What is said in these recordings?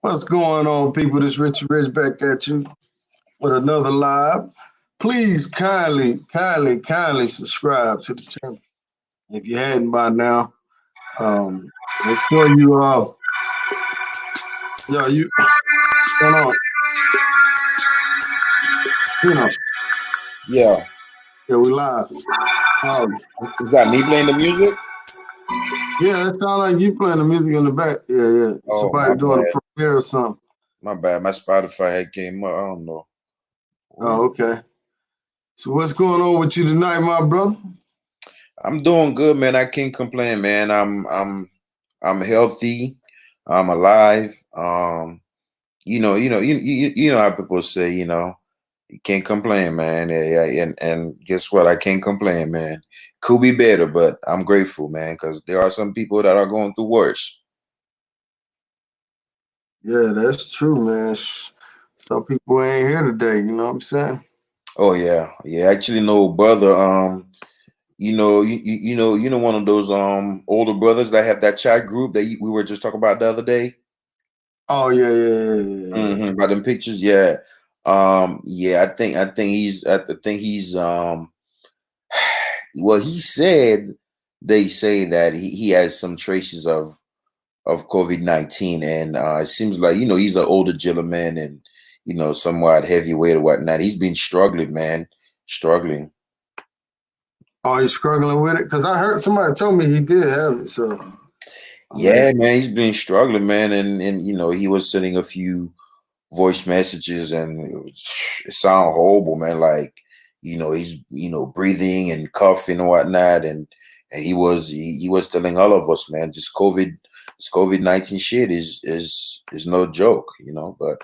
What's going on, people? This Richard Rich back at you with another live. Please kindly subscribe to the channel if you hadn't by now. Make sure you you going on, you know, Yeah. yeah, we live. Um, Is that me playing the music? yeah, it sounds like you playing the music in the back. Yeah. Oh, my Somebody doing a bad. premiere or something. My bad. My Spotify had came up. I don't know. Oh, okay. So what's going on with you tonight, my brother? I'm doing good, man. I can't complain, man. I'm healthy. I'm alive. You know how people say, you can't complain, man. Yeah, and guess what? I can't complain, man. Could be better, but I'm grateful, man, because there are some people that are going through worse. Yeah, that's true, man. Some people ain't here today. You know what I'm saying? Oh yeah. Actually, no, brother. One of those older brothers that have that chat group that we were just talking about the other day. Oh yeah. About them pictures, yeah. Yeah, I think he's well, he said they say that he has some traces of COVID-19, and it seems like he's an older gentleman and somewhat heavyweight or whatnot. He's been struggling, man, struggling. Oh, he's struggling with it? Because I heard somebody told me he did have it. So, I Yeah, mean, man, he's been struggling, man, and he was sending a few voice messages, and it sound horrible, man. Like he's breathing and coughing and whatnot, and he was telling all of us, man, this COVID-19 shit is no joke, but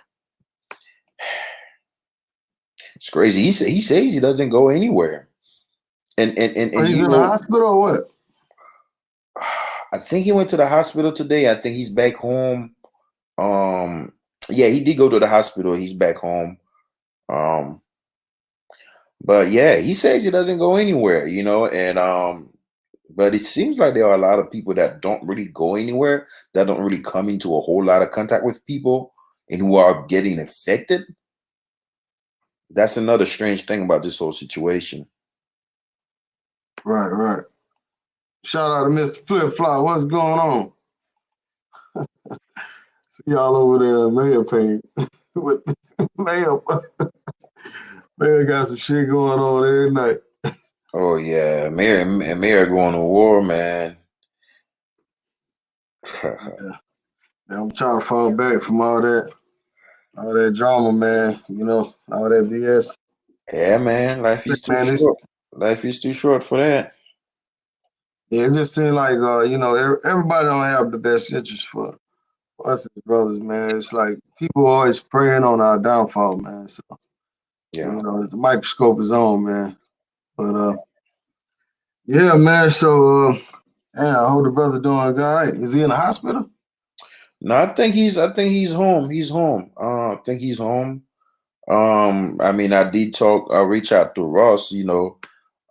it's crazy. He says he doesn't go anywhere, and he's in the hospital or what? I think he went to the hospital today. I think he's back home. Um, yeah, he did go to the hospital. He's back home. Um, but yeah, he says he doesn't go anywhere, and but it seems like there are a lot of people that don't really go anywhere, that don't really come into a whole lot of contact with people and who are getting affected. That's another strange thing about this whole situation. Right. Shout out to Mr. Flip Flop. What's going on? See y'all over there in Mayor page with Mayor. Mayor got some shit going on every night. Oh yeah, Mayor going to war, man. Yeah. I'm trying to fall back from all that drama, man. All that BS. Yeah, man, life is too Man, short. Life is too short for that. it just seems like everybody don't have the best interest for us as brothers, man. It's like people always preying on our downfall, man. So Yeah. the microscope is on, man. But yeah, man. So I hope the brother doing all right. Is he in the hospital? No, I think he's home. He's home. I think he's home. I mean, I reach out to Ross,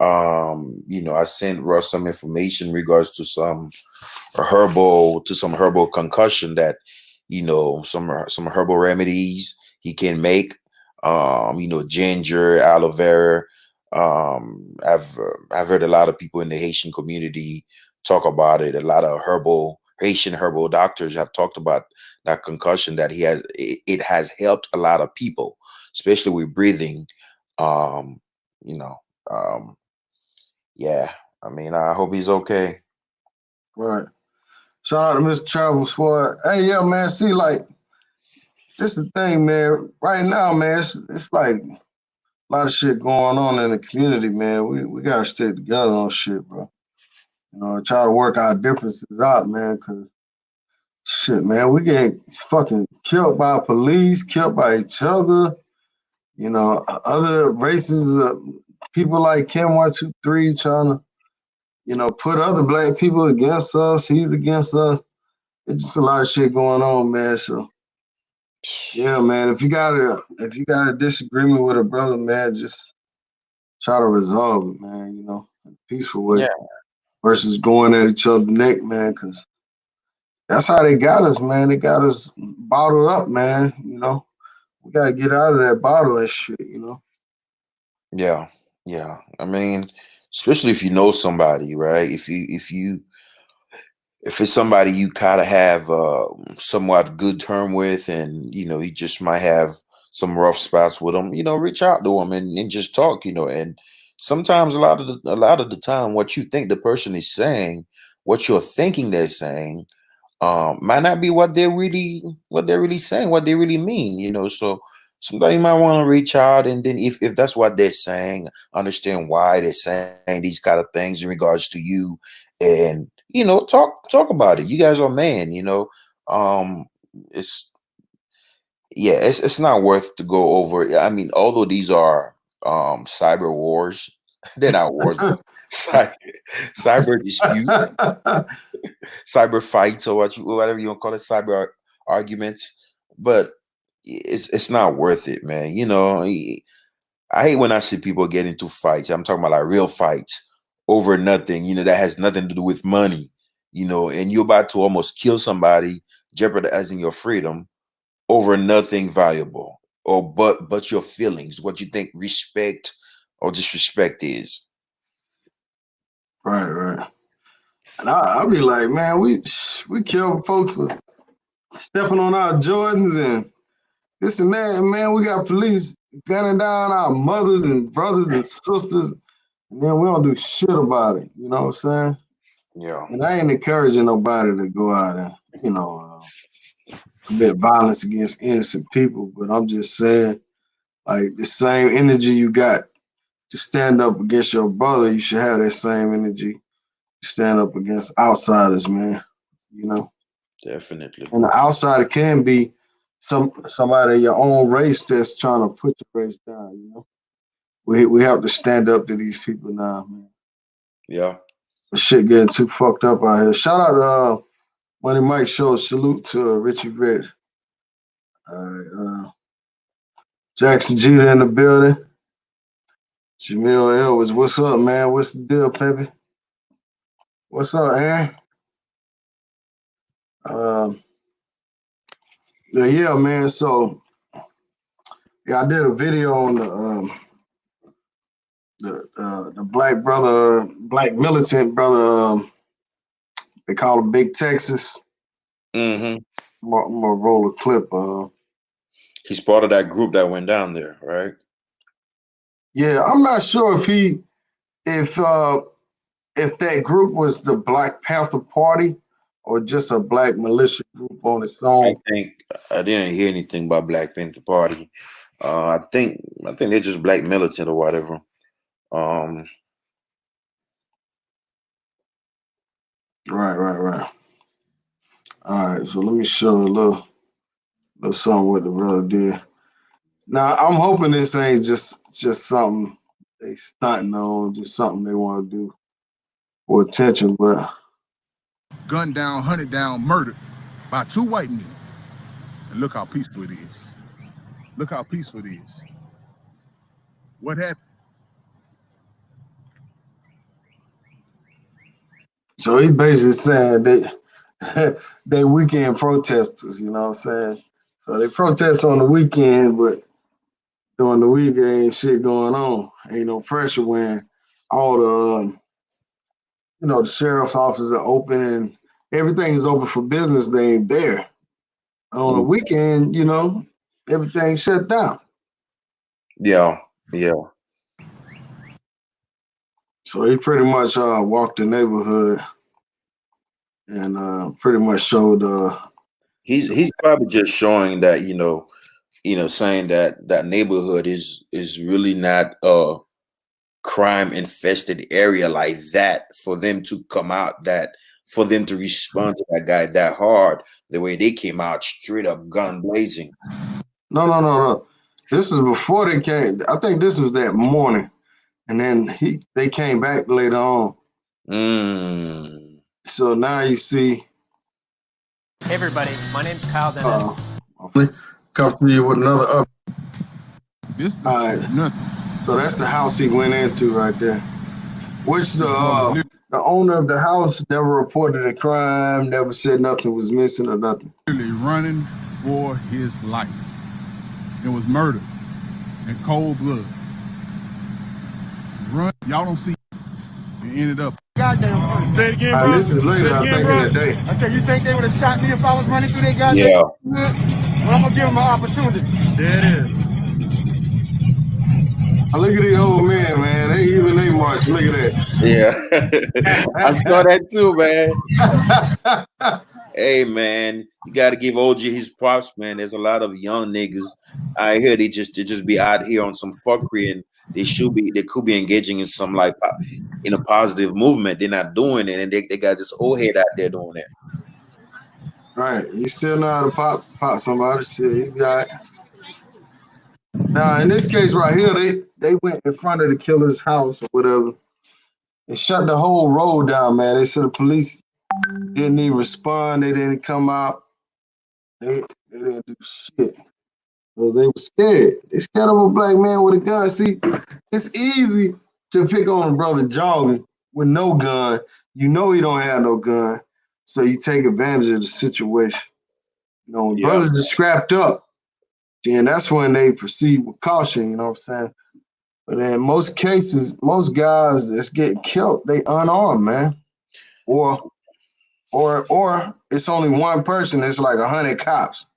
I sent Russ some information in regards to some herbal concussion that, some herbal remedies he can make. Ginger, aloe vera. I've heard a lot of people in the Haitian community talk about it. A lot of Haitian herbal doctors have talked about that concussion that he has. It has helped a lot of people, especially with breathing. Um, you know, um, yeah. I mean, I hope he's okay. Right. Shout out to Mr. Travel Squad. Hey, yeah, man. See, like, this the thing, man. Right now, man, it's like a lot of shit going on in the community, man. We gotta stick together on shit, bro. Try to work our differences out, man. Cause shit, man, we get fucking killed by police, killed by each other. Other races, people like Kim 123 trying to, put other black people against us. He's against us. It's just a lot of shit going on, man. So yeah, man. If you got a disagreement with a brother, man, just try to resolve it, man. In a peaceful way Yeah. versus going at each other's neck, man. Because that's how they got us, man. They got us bottled up, man. You know, we gotta get out of that bottle and shit. You know. Yeah, yeah. I mean, especially if you know somebody, right? If it's somebody you kind of have somewhat good term with, and you just might have some rough spots with them, reach out to them and just talk, and sometimes a lot of the time what you think the person is saying, what you're thinking they're saying, might not be what they're really saying, what they really mean, so sometimes you might want to reach out, and then if that's what they're saying, understand why they're saying these kind of things in regards to you, and talk about it. You guys are men, um it's yeah, it's not worth to go over. I mean, although these are cyber wars, they're not wars, cyber, cyber dispute, cyber fights, or whatever you want to call it, arguments. But it's not worth it, man. I hate when I see people get into fights. I'm talking about like real fights over nothing, that has nothing to do with money, and you're about to almost kill somebody, jeopardizing your freedom over nothing valuable, or but your feelings, what you think respect or disrespect is. Right. And I'll be like, man, we kill folks for stepping on our Jordans and this and that. And man, we got police gunning down our mothers and brothers and sisters, and then we don't do shit about it. You know what I'm saying? Yeah, And I ain't encouraging nobody to go out and, commit violence against innocent people, but I'm just saying, like, the same energy you got to stand up against your brother, you should have that same energy to stand up against outsiders, man. You know? definitely. And the outsider can be somebody of your own race that's trying to put your race down, you know? We have to stand up to these people now, man. Yeah. The shit getting too fucked up out here. Shout out to Money Mike Show. Salute to Richie Rich. All right, Jackson Jeter in the building. Jamil Elvis, what's up, man? What's the deal, baby? What's up, Aaron? Um, yeah, man. So, yeah, I did a video on the black brother, black militant brother. They call him Big Texas. Mm-hmm. I'm gonna roll a clip. He's part of that group that went down there, right? Yeah, I'm not sure if that group was the Black Panther Party or just a black militia group on its I own. think I didn't hear anything about Black Panther Party. I think they're just black militant or whatever. Um, Right. All right, so let me show a little something what the brother did. Now I'm hoping this ain't just something they stunting on, just something they want to do for attention. But Gunned down, hunted down, murdered by two white men. And look how peaceful it is. Look how peaceful it is. What happened? so he basically saying they weekend protesters, you know what I'm saying? So they protest on the weekend, but during the week ain't shit going on. Ain't no pressure when all the the sheriff's offices are open and everything is open for business. They ain't there. And on the weekend, everything shut down. yeah, yeah. So he pretty much walked the neighborhood and pretty much showed He's probably just showing that saying that that neighborhood is really not a crime infested area like that for them to come out, that for them to respond to that guy that hard the way they came out straight up gun blazing. no. This is before they came. I think this was that morning. And then they came back later on. Mm. So now you see. Hey everybody, my name's Kyle Dennis. Come to you with another up. This All right. nothing. So that's the house he went into right there. Which the owner of the house never reported a crime, never said nothing was missing or nothing. Literally running for his life. It was murder in cold blood. Run, y'all don't see. It ended up. Goddamn. Say it again, bro. And this is later, I think, in the day. I said, you think they would have shot me if I was running through their goddamn? Yeah. Well, I'm gonna give them an opportunity. There it is. Look at these old men, man. They march. Look at that. Yeah. I saw that too, man. Hey, man, you got to give OG his props, man. There's a lot of young niggas I hear they just be out here on some fuckery, and they could be engaging in some like in a positive movement. They're not doing it, and they got this old head out there doing it. Right. You still know how to pop somebody. Shit, you got it. Now, in this case right here, they went in front of the killer's house or whatever and shut the whole road down, man. They said the police didn't even respond. They didn't come out. They didn't do shit. So they were scared. They scared of a black man with a gun. See, it's easy to pick on a brother jogging with no gun. You know he don't have no gun. So you take advantage of the situation. You know, when brothers are strapped up, then that's when they proceed with caution, you know what I'm saying? But in most cases, most guys that's getting killed, they unarmed, man. Or it's only one person, it's like 100 cops.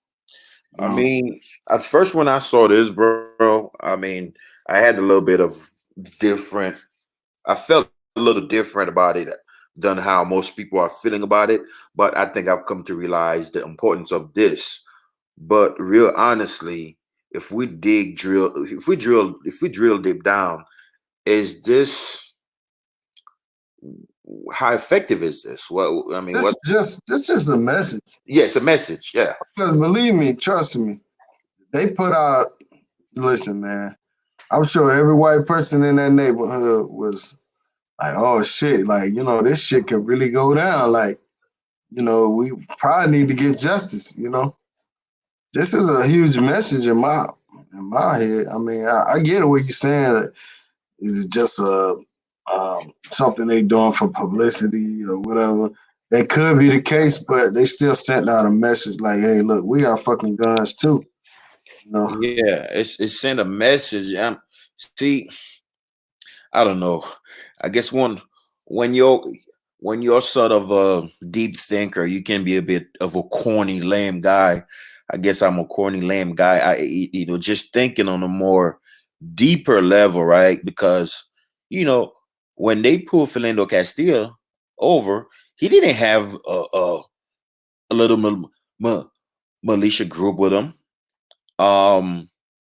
I mean, at first when I saw this, bro, I mean, I had a little bit of different, I felt a little different about it than how most people are feeling about it. But I think I've come to realize the importance of this. But real honestly, if we drill deep down, is this, how effective is this? What I mean, this just a message. Yeah, it's a message. Yeah, because believe me, trust me, they put out. Listen, man, I'm sure every white person in that neighborhood was like, "Oh shit!" Like, you know, this shit could really go down. Like, you know, we probably need to get justice. You know, this is a huge message in my head. I mean, I get it. What you're saying is it just something they doing for publicity or whatever. That could be the case, but they still sent out a message like, "Hey, look, we got fucking guns too." You know? Yeah, it's sent a message. See, I don't know. I guess when you're sort of a deep thinker, you can be a bit of a corny, lame guy. I guess I'm a corny, lame guy. Just thinking on a more deeper level, right? Because when they pulled Philando Castile over, he didn't have a little militia group with him.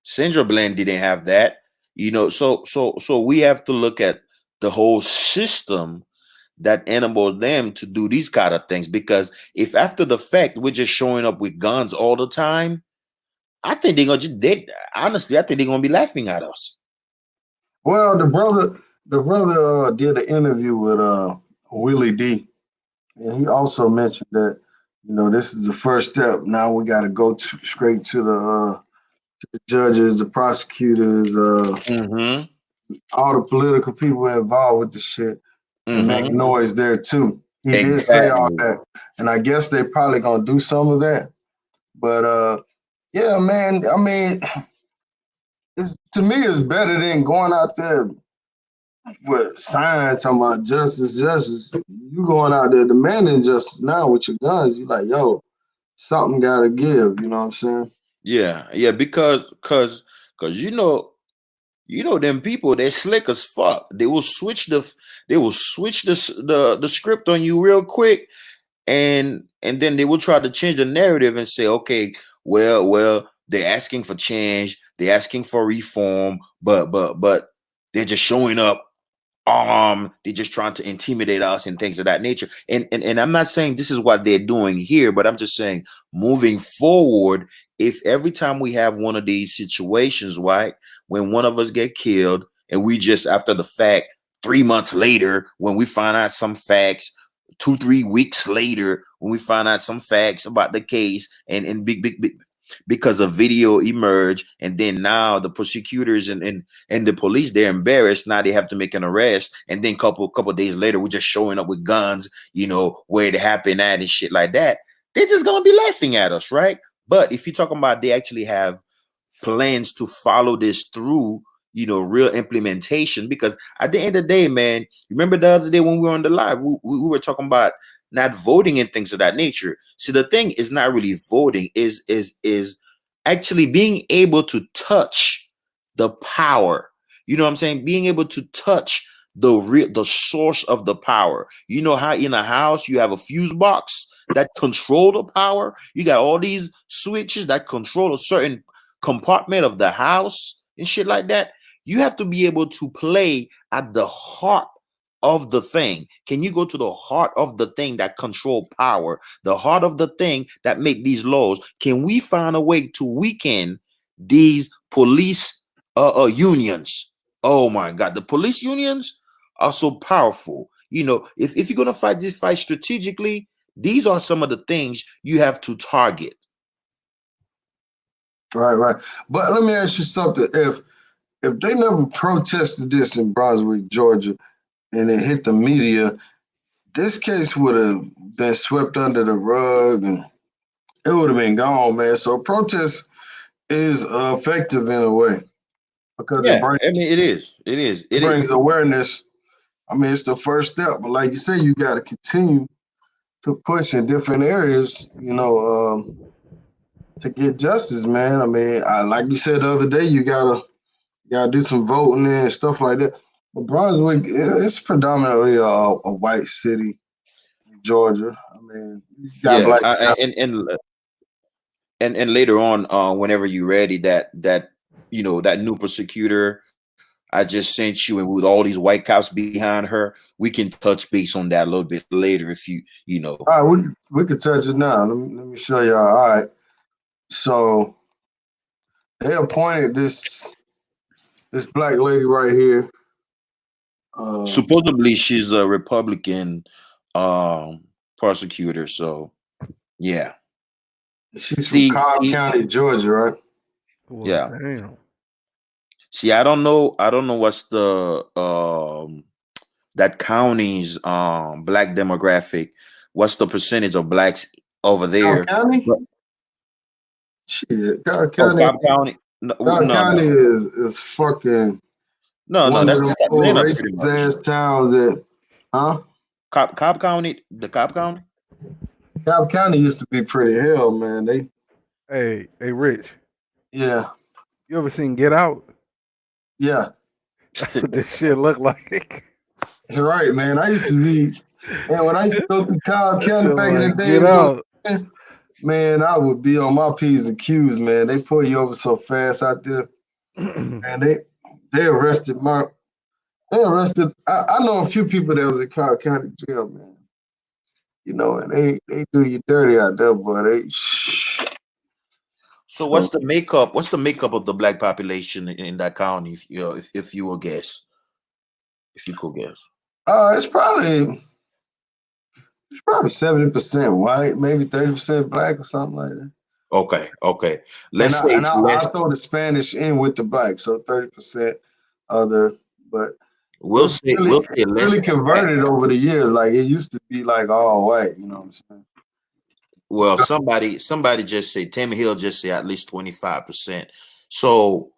Sandra Bland didn't have that, so we have to look at the whole system that enables them to do these kind of things, because if after the fact we're just showing up with guns all the time, I think they're gonna honestly, I think they're gonna be laughing at us. Well, the brother did an interview with Willie D, and he also mentioned that this is the first step. Now we got to go straight to the judges, the prosecutors, all the political people involved with the shit, and make noise there too. He did say all that, and I guess they probably gonna do some of that. But yeah, man. I mean, to me, it's better than going out there with signs talking about justice. You going out there demanding justice now with your guns. You like, yo, something gotta give. You know what I'm saying? Yeah, because them people, they're slick as fuck. They will switch the script on you real quick, and then they will try to change the narrative and say, okay, well, they're asking for change, they're asking for reform, but they're just showing up. They're just trying to intimidate us and things of that nature. And I'm not saying this is what they're doing here, but I'm just saying moving forward, if every time we have one of these situations, right, when one of us get killed and we just after the fact, 3 months later, when we find out some facts, 2-3 weeks later, when we find out some facts about the case and big because a video emerged, and then now the prosecutors and the police, they're embarrassed. Now they have to make an arrest, and then couple days later we're just showing up with guns, where it happened at and shit like that. They're just gonna be laughing at us, right? But if you're talking about they actually have plans to follow this through, real implementation, because at the end of the day, man, remember the other day when we were on the live, we were talking about not voting and things of that nature. See, the thing is not really voting, is actually being able to touch the power. You know what I'm saying? Being able to touch the source of the power. You know how in a house you have a fuse box that control the power? You got all these switches that control a certain compartment of the house and shit like that. You have to be able to play at the heart of the thing. Can you go to the heart of the thing that control power, the heart of the thing that make these laws? Can we find a way to weaken these police unions? Oh my God, the police unions are so powerful. If you're gonna fight this fight strategically, these are some of the things you have to target. Right. But let me ask you something. If they never protested this in Brunswick, Georgia, and it hit the media, this case would have been swept under the rug and it would have been gone, man. So protest is effective in a way because Yeah, I mean, it brings awareness. I mean, it's the first step, but like you say, you got to continue to push in different areas, to get justice, man. I mean, like you said the other day, you gotta do some voting and stuff like that. But Brunswick, it's predominantly a white city, Georgia. I mean, you got black. And later on, whenever you're ready, that new prosecutor I just sent you, and with all these white cops behind her, we can touch base on that a little bit later if you know. All right, we could touch it now. Let me show y'all. All right, so they appointed this black lady right here. Supposedly she's a Republican prosecutor, so yeah. She's from Cobb County, Georgia, right? Well, yeah. Damn. See, I don't know what's the that county's black demographic. What's the percentage of blacks over there? Cobb County? Shit, Cobb County. Cobb County is fucking one of of them old racist ass towns that, huh? Cobb County, the Cobb County? Cobb County used to be pretty hell, man. Hey, Rich. Yeah. You ever seen Get Out? Yeah. That's what this shit look like. You're right, man. I used to be, man, when I used to go through Cobb County back in the days, man, I would be on my P's and Q's, man. They pull you over so fast out there. And they arrested I know a few people that was in Cobb County jail, man. And they do you dirty out there, but So what's the makeup of the black population in that county, if you will guess? If you could guess. It's probably 70% white, maybe 30% black or something like that. Okay. I throw the Spanish in with the black, so 30% other, but we'll say really converted over the years. Like it used to be like all white, you know what I'm saying? Well, somebody just say, Tim Hill just say at least 25%. So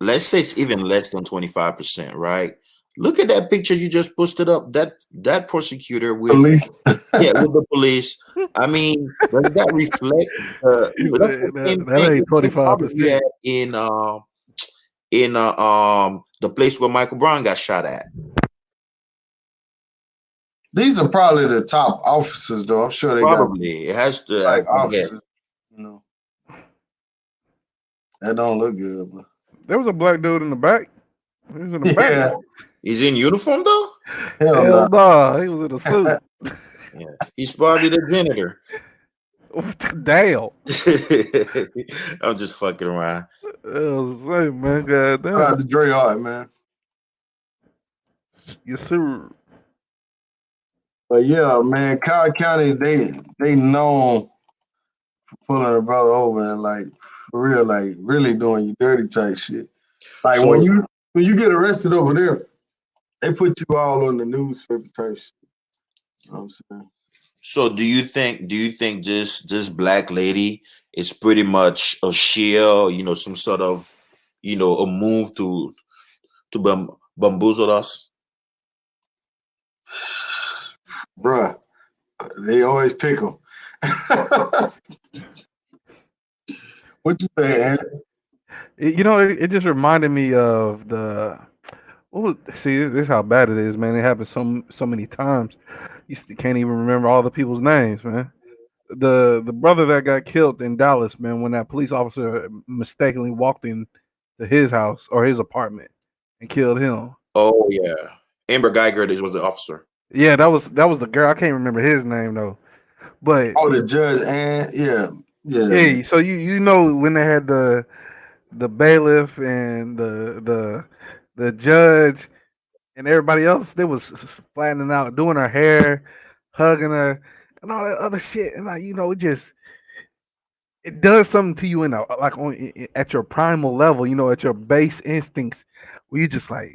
let's say it's even less than 25%, right? Look at that picture you just posted up. That prosecutor with police. with the police. I mean, does that reflect? That's the same that ain't 25% in the place where Michael Brown got shot at. These are probably the top officers, though. I'm sure they probably it has to like officers. That don't look good. But there was a black dude in the back. He was in the back. He's in uniform though? Hell nah. He was in a suit. Yeah. He's probably the janitor. Damn. I'm just fucking around. Say, man, goddamn. Shout out to Dre Hart, man. Yes, sir. But yeah, man, Cobb County, they known for pulling a brother over and like for real, like really doing you dirty type shit. Like so, when you get arrested over there, they put you all on the newspaper type shit. You know what I'm saying? So do you think this black lady it's pretty much a shell, some sort of, a move to bamboozle us? Bruh, they always pick them. What you think, Aaron? It just reminded me of see, this is how bad it is, man. It happens so many times. You can't even remember all the people's names, man. The brother that got killed in Dallas, man, when that police officer mistakenly walked in to his house or his apartment and killed him. Oh yeah, Amber Geiger was the officer. Yeah, that was the girl. I can't remember his name though. But the judge, and yeah. yeah. So you know when they had the bailiff and the judge and everybody else, they was flattening out, doing her hair, hugging her, and all that other shit. And it does something to you at your primal level, at your base instincts, where you just like,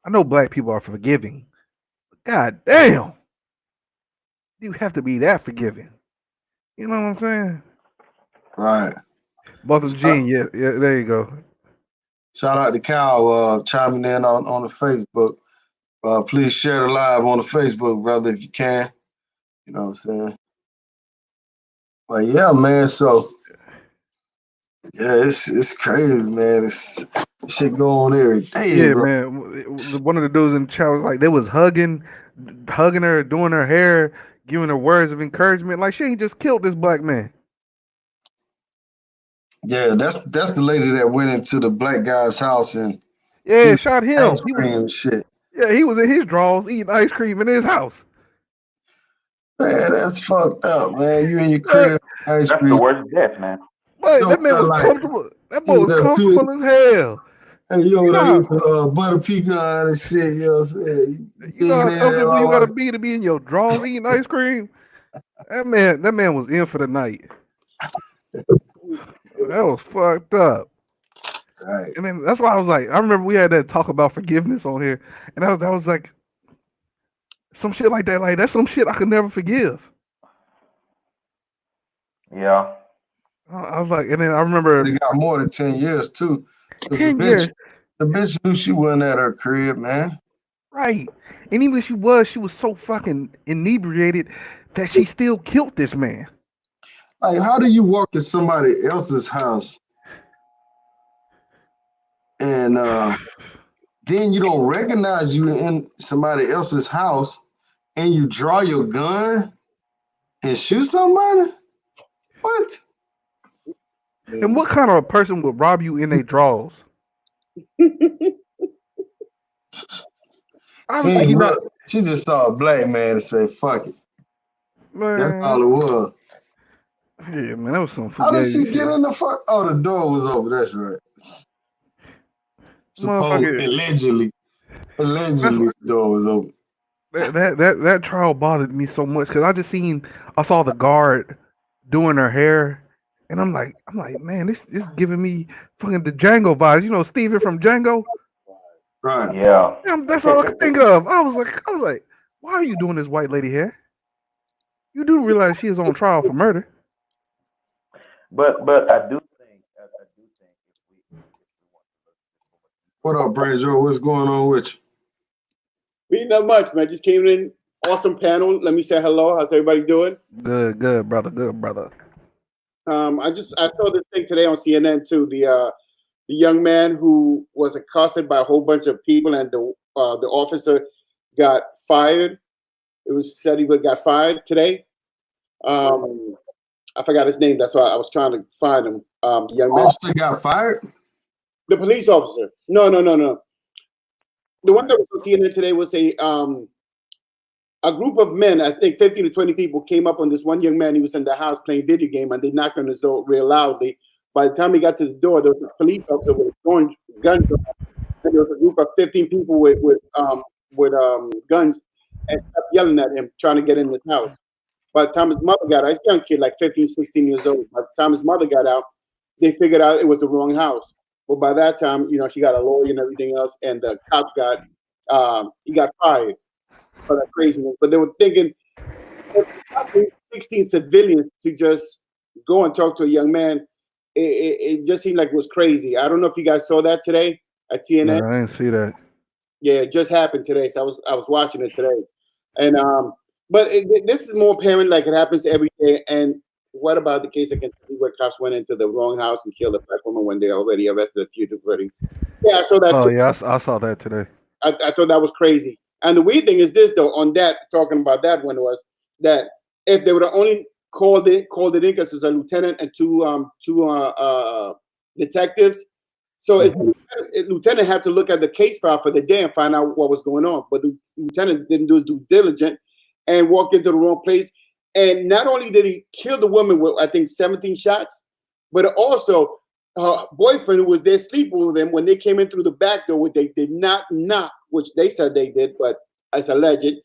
I know black people are forgiving, but god damn, you have to be that forgiving. You know what I'm saying? Right. Both of Gene, yeah, there you go. Shout out to Cal chiming in on the Facebook. Please share the live on the Facebook, brother, if you can. You know what I'm saying? But yeah, man, so yeah, it's crazy, man. It's shit going on every day, Yeah, bro. man. One of the dudes in the chat was like, they was hugging her, doing her hair, giving her words of encouragement. Like she ain't just killed this black man. Yeah, that's the lady that went into the black guy's house and Yeah, shot him. ice cream and shit. Yeah, he was in his drawers eating ice cream in his house. Man, that's fucked up, man. You in your Look, crib, ice That's cream. the worst death, man. but Don't that man feel was like comfortable. That boy you was know, comfortable as hell. hey, You know they how eat some butter pecan and shit, you know what I'm saying? you know how Digging in there, comfortable you all gotta be to be in your drawers eating ice cream. That man was in for the night. That was fucked up. right. And then that's why I was like, I remember we had that talk about forgiveness on here, and that was like some shit like that. Like that's some shit I could never forgive. Yeah. I was like, and then I remember They got more than 10 years too. 'Cause 10 years, the bitch knew she wasn't at her crib, man. right? And even if she was so fucking inebriated that she still killed this man. Like, how do you walk in somebody else's house and then you don't recognize you in somebody else's house and you draw your gun and shoot somebody? What? And what kind of a person would rob you in their drawers? Obviously, he not. She just saw a black man and said, fuck it. That's Man, all it was. yeah, man, that was some How did fugazi she shit. get in the fuck? Oh, the door was open. That's right. Motherfucker, Allegedly, the door was open. that trial bothered me so much because I saw the guard doing her hair, and I'm like, man, this is giving me fucking the Django vibes. You know, Steven from Django. Right. Yeah. Damn, that's all I could think of. I was like, why are you doing this white lady hair? You do realize she is on trial for murder. But I do think if we want to What up, Brazier? What's going on with you? Me, not much, man. Just came in. Awesome panel. Let me say hello. How's everybody doing? Good, brother. Good, brother. I saw this thing today on CNN too. The young man who was accosted by a whole bunch of people, and the officer got fired. It was said he got fired today. I forgot his name. That's why I was trying to find him. The young man. Officer got fired? The police officer. No. The one that was on CNN today was a group of men, I think 15 to 20 people, came up on this one young man. He was in the house playing video game, and they knocked on his door real loudly. By the time he got to the door, there was a police officer with a gun, and there was a group of 15 people with guns, and kept yelling at him, trying to get in his house. By the time his mother got out, he's a young kid, like 15, 16 years old. By the time his mother got out, they figured out it was the wrong house. But by that time, she got a lawyer and everything else, and the cop he got fired for that craziness. But they were thinking 16 civilians to just go and talk to a young man. It just seemed like it was crazy. I don't know if you guys saw that today at CNN. No, I didn't see that. Yeah, it just happened today. So I was watching it today, and but this is more apparent, like it happens every day. And what about the case against where cops went into the wrong house and killed a black woman when they already arrested a fugitive? Yeah, I saw that. Oh too. yeah, I saw that today. I thought that was crazy. And the weird thing is this, though, on that, talking about that one, was that if they would have only called it in because it's a lieutenant and two detectives. So the lieutenant had to look at the case file for the day and find out what was going on. But the lieutenant didn't do his due diligence and walked into the wrong place. And not only did he kill the woman with, I think, 17 shots, but also her boyfriend, who was there sleeping with them, when they came in through the back door, which they did not knock, which they said they did, but as alleged,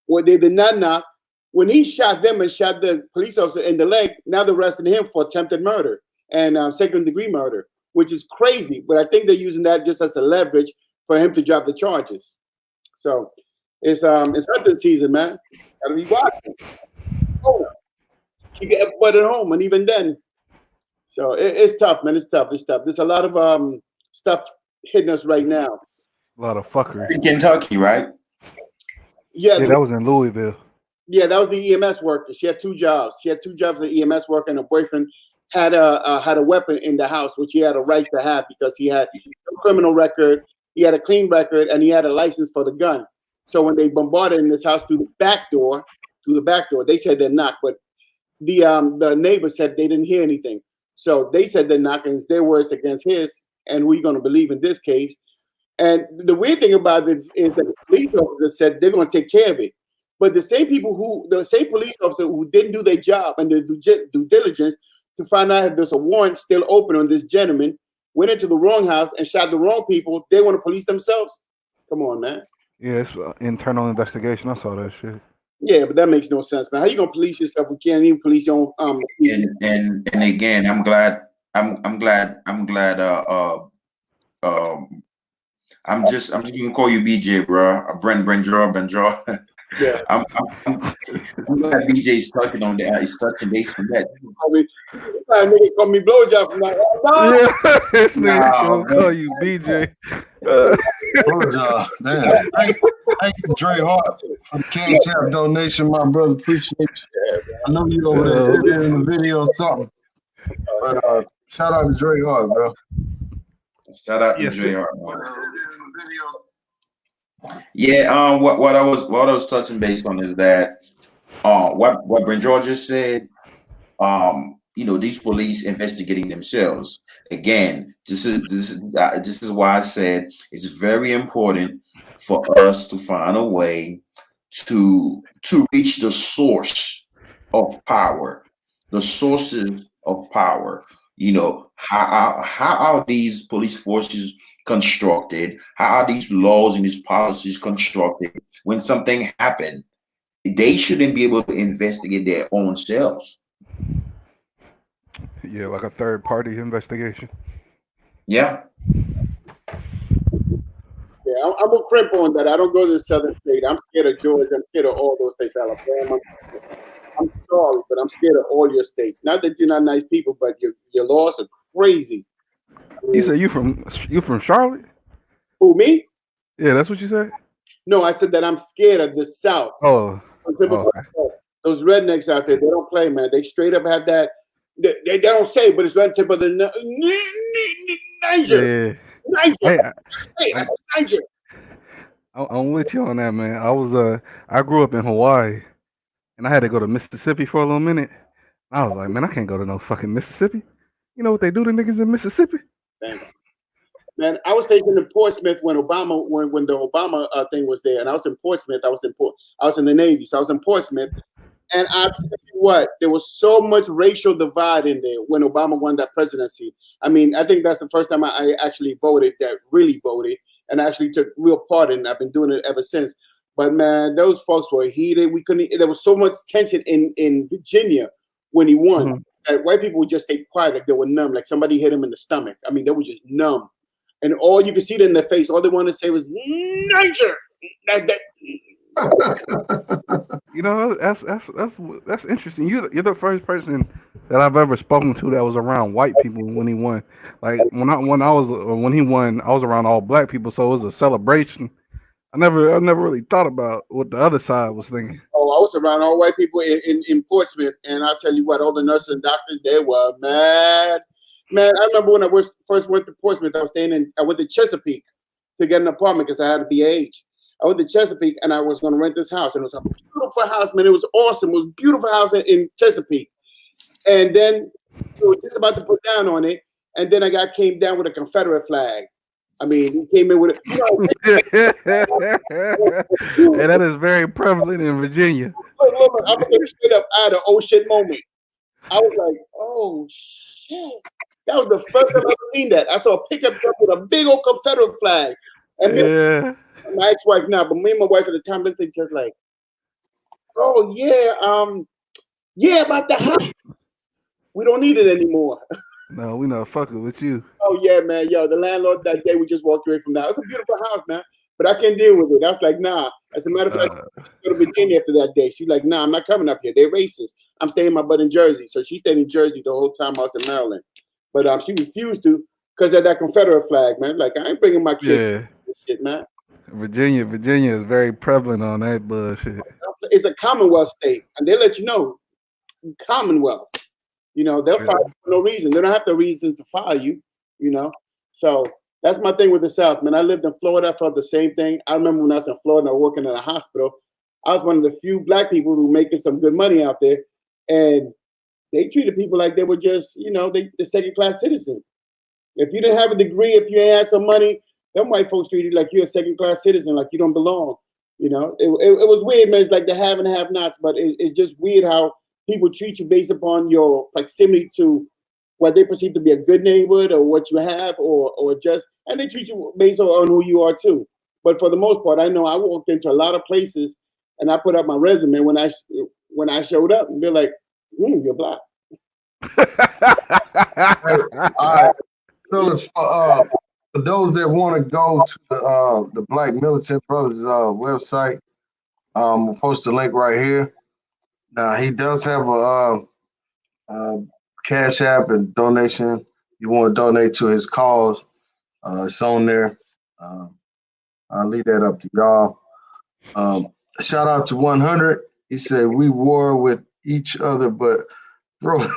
what they did not knock, when he shot them and shot the police officer in the leg, now they're arresting him for attempted murder and second-degree murder, which is crazy. But I think they're using that just as a leverage for him to drop the charges. So it's hunting season, man. Gotta be watching. Oh, keep your butt at home, and even then. So it's tough, man. It's tough. There's a lot of stuff hitting us right now. A lot of fuckers. In Kentucky, right? Yeah, that was in Louisville. Yeah, that was the EMS worker. She had two jobs. She had two jobs as an EMS worker, and her boyfriend had a weapon in the house, which he had a right to have because he had a criminal record, he had a clean record, and he had a license for the gun. So when they bombarded in this house through the back door, they said they're knocked, but the neighbor said they didn't hear anything. So they said they're knocking. It's their words against his, and who are you going to believe in this case? And the weird thing about this is that the police officer said they're going to take care of it. But the same police officer who didn't do their job and the due diligence to find out if there's a warrant still open on this gentleman, went into the wrong house and shot the wrong people, they want to police themselves? Come on, man. Yeah, it's internal investigation. I saw that shit. Yeah, but that makes no sense, man. How you gonna police yourself? We can't even police your own. And again, I'm glad. I'm just gonna call you BJ, bro. Benjo. Yeah. I'm glad BJ's touching on that. He's touching base on that. Niggas call me blowjob from that. Yeah, this nigga gonna call you BJ. Blowjob, man. Thanks to Dre Hart for the Cash App donation, my brother. Appreciate you. I know you over there editing the video or something. But shout out to Dre Hart, bro. Shout out to Dre Hart. Yeah, what I was touching base on is that what Brent George just said, these police investigating themselves. Again, this is why I said it's very important for us to find a way to reach the source of power, the sources of power. How are these police forces constructed? How are these laws and these policies constructed? When something happened, they shouldn't be able to investigate their own selves. Yeah, like a third party investigation. Yeah. Yeah, I'm a crimp on that. I don't go to the southern state. I'm scared of Georgia. I'm scared of all those states, Alabama. I'm sorry, but I'm scared of all your states. Not that you're not nice people, but your laws are crazy. You said you from Charlotte? Who, me? Yeah, that's what you said? No, I said that I'm scared of the South. Oh. Okay. Those rednecks out there, they don't play, man. They straight up have that. They don't say, but it's right tip of the Niger. Yeah. Niger. I said Niger. I'm with you on that, man. I grew up in Hawaii, and I had to go to Mississippi for a little minute. I was like, man, I can't go to no fucking Mississippi. You know what they do to niggas in Mississippi? Damn. Man, I was stationed in Portsmouth when the Obama thing was there, and I was in Portsmouth. I was in the Navy, so I was in Portsmouth. And I tell you what, there was so much racial divide in there when Obama won that presidency. I mean, I think that's the first time I actually voted, that really voted, and actually took real part in it. I've been doing it ever since. But man, those folks were heated. There was so much tension in Virginia when he won. Mm-hmm. That white people would just stay quiet, like they were numb, like somebody hit them in the stomach. I mean, they were just numb. And all you could see it in their face, all they wanted to say was Niger. You know, that's interesting. You're the first person that I've ever spoken to that was around white people when he won. Like when he won, I was around all black people, so it was a celebration. I never really thought about what the other side was thinking. Oh, I was around all white people in Portsmouth, and I'll tell you what, all the nurses and doctors, they were mad. Man, I remember when I first went to Portsmouth, I went to Chesapeake to get an apartment because I had a BH. I went to Chesapeake, and I was going to rent this house, and it was a beautiful house, man. It was awesome. It was a beautiful house in Chesapeake. And then we were just about to put down on it, and then came down with a Confederate flag. I mean, he came in with it. And that is very prevalent in Virginia. Look, I'm gonna get straight up. I had an oh shit moment. I was like, oh shit. That was the first time I've ever seen that. I saw a pickup truck with a big old Confederate flag. And my ex-wife now, but me and my wife at the time looked at each other like, oh yeah, about the house. We don't need it anymore. No, we not fucking with you. Oh yeah, man. Yo, the landlord that day, we just walked away from that. It's a beautiful house, man. But I can't deal with it. I was like, nah. As a matter of fact, go to Virginia after that day. She's like, nah, I'm not coming up here. They're racist. I'm staying my butt in Jersey. So she stayed in Jersey the whole time I was in Maryland. But she refused to because of that Confederate flag, man. Like, I ain't bringing my kids this shit, man. Virginia is very prevalent on that bullshit. It's a Commonwealth state, and they let you know, Commonwealth. You know, they'll fire you for no reason. They don't have the reason to fire you, you know. So that's my thing with the South, man. I lived in Florida, I felt the same thing. I remember when I was in Florida working in a hospital, I was one of the few black people who were making some good money out there. And they treated people like they were just, you know, the second-class citizen. If you didn't have a degree, if you ain't had some money, them white folks treated you like you're a second-class citizen, like you don't belong. You know, it was weird, man. It's like the have and have-nots, but it's just weird how people treat you based upon your proximity to what they perceive to be a good neighborhood or what you have or just, and they treat you based on who you are too. But for the most part, I know I walked into a lot of places and I put up my resume when I showed up and they're like, you're black. All right. Fellas, for those that want to go to the Black Militant Brothers website, we'll post the link right here. Now, he does have a Cash App and donation. You want to donate to his cause, it's on there. I'll leave that up to y'all. Shout out to 100. He said, we war with each other, but throwing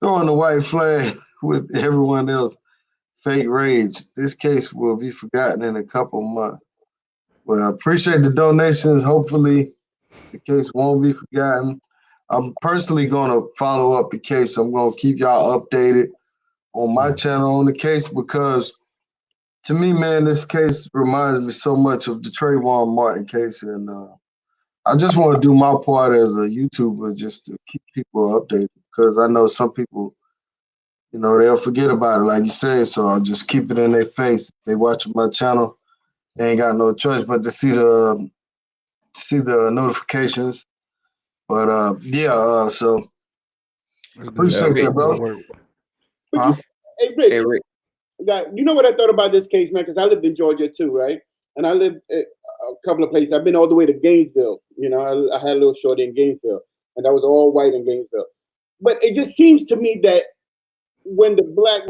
the white flag with everyone else. Fake rage. This case will be forgotten in a couple months. Well, I appreciate the donations. Hopefully, the case won't be forgotten. I'm personally going to follow up the case. I'm going to keep y'all updated on my channel on the case because, to me, man, this case reminds me so much of the Trayvon Martin case. And I just want to do my part as a YouTuber just to keep people updated because I know some people, you know, they'll forget about it, like you said. So I'll just keep it in their face. If they watching my channel, they ain't got no choice but to see the notifications. But so appreciate that, brother. Huh? Hey, Rich, you know what I thought about this case, man? Because I lived in Georgia too, right? And I lived a couple of places. I've been all the way to Gainesville. You know, I had a little shorty in Gainesville, and that was all white in Gainesville. But it just seems to me that when the black,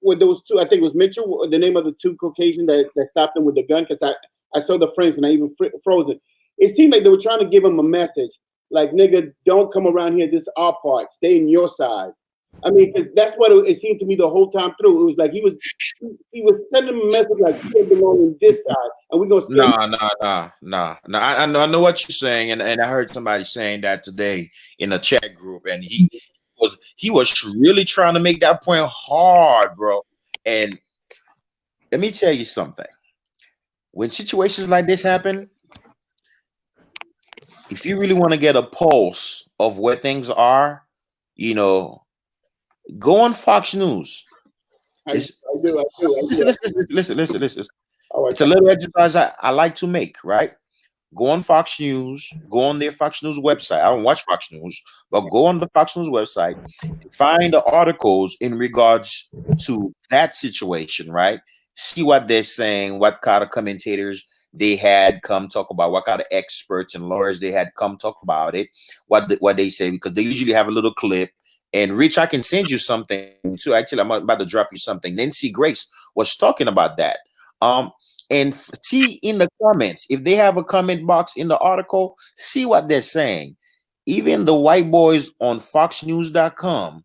when those two, I think it was Mitchell, the name of the two Caucasian that stopped them with the gun, because I saw the frames and I even froze it. It seemed like they were trying to give him a message, like, nigga, don't come around here. This is our part. Stay in your side. I mean, because that's what it seemed to me the whole time through. It was like he was sending a message like, you belong on this side, and we're gonna stay. Nah. I know what you're saying, and I heard somebody saying that today in a chat group, and he was really trying to make that point hard, bro. And let me tell you something. When situations like this happen, if you really want to get a pulse of where things are, you know, go on Fox News. I do. Listen. It's a little exercise I like to make, right? Go on Fox News, go on their Fox News website. I don't watch Fox News, but go on the Fox News website, find the articles in regards to that situation, right? See what they're saying, what kind of commentators they had come talk about, what kind of experts and lawyers they had come talk about it, what they say, because they usually have a little clip. And Rich, I can send you something too. Actually, I'm about to drop you something. Nancy Grace was talking about that. And see in the comments, if they have a comment box in the article, see what they're saying. Even the white boys on FoxNews.com,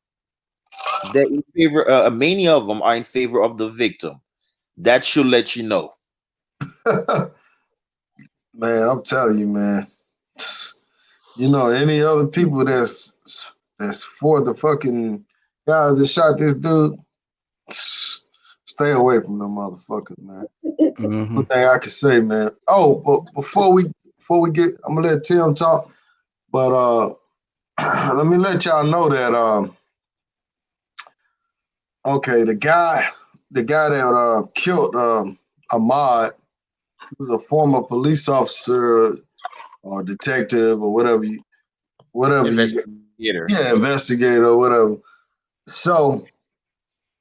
they're in favor. Many of them are in favor of the victim. That should let you know. Man, I'm telling you, man. You know, any other people that's for the fucking guys that shot this dude, stay away from them motherfuckers, man. Mm-hmm. One thing I can say, man. Oh, but before we get, I'm gonna let Tim talk. But let me let y'all know that okay, the guy that killed Ahmad, he was a former police officer or detective or whatever Investigator. Investigator or whatever. So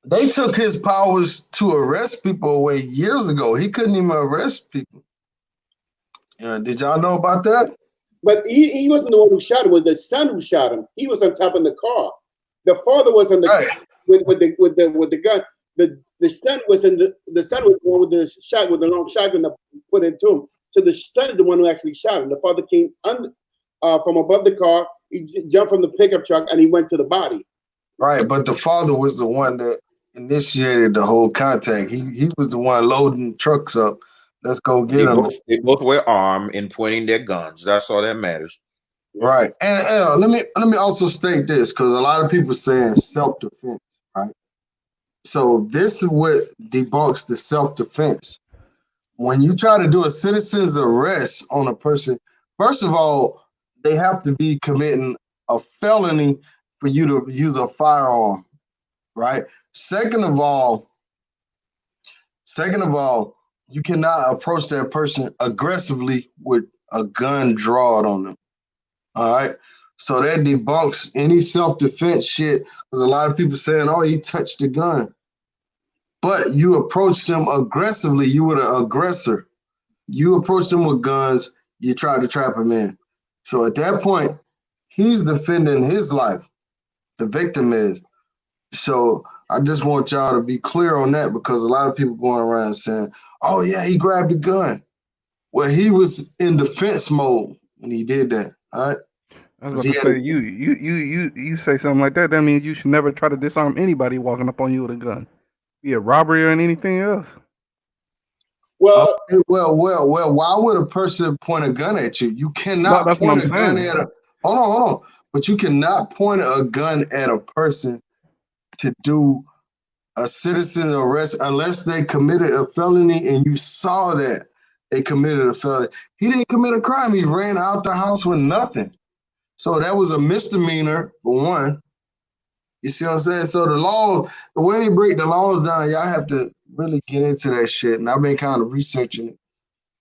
they took his powers to arrest people away years ago. He couldn't even arrest people. Did y'all know about that? But he wasn't the one who shot him. It was the son who shot him. He was on top of the car. The father was on the Right. with the gun. The son was the son was the one with the shot with the long shotgun that put into him. So the son is the one who actually shot him. The father came from above the car. He jumped from the pickup truck and he went to the body. Right, but the father was the one that initiated the whole contact. He was the one loading trucks up. Let's go get them. They both were armed and pointing their guns. That's all that matters. Right. And let me also state this, because a lot of people saying self-defense, right? So this is what debunks the self-defense. When you try to do a citizen's arrest on a person, first of all, they have to be committing a felony for you to use a firearm, right? Second of all, you cannot approach that person aggressively with a gun drawn on them. All right. So that debunks any self-defense shit. Because a lot of people saying, oh, he touched the gun. But you approached them aggressively. You were the aggressor. You approached them with guns. You tried to trap him in. So at that point, he's defending his life. The victim is. So I just want y'all to be clear on that, because a lot of people going around saying, oh, yeah, he grabbed the gun. Well, he was in defense mode when he did that. All right. I was about to say, you say something like that. That means you should never try to disarm anybody walking up on you with a gun, be it robbery or anything else. Well, why would a person point a gun at you? You cannot point a gun at a. Hold on. But you cannot point a gun at a person to do a citizen arrest unless they committed a felony and you saw that they committed a felony. He didn't commit a crime. He ran out the house with nothing. So that was a misdemeanor for one. You see what I'm saying? So the way they break the laws down, y'all have to really get into that shit. And I've been kind of researching it.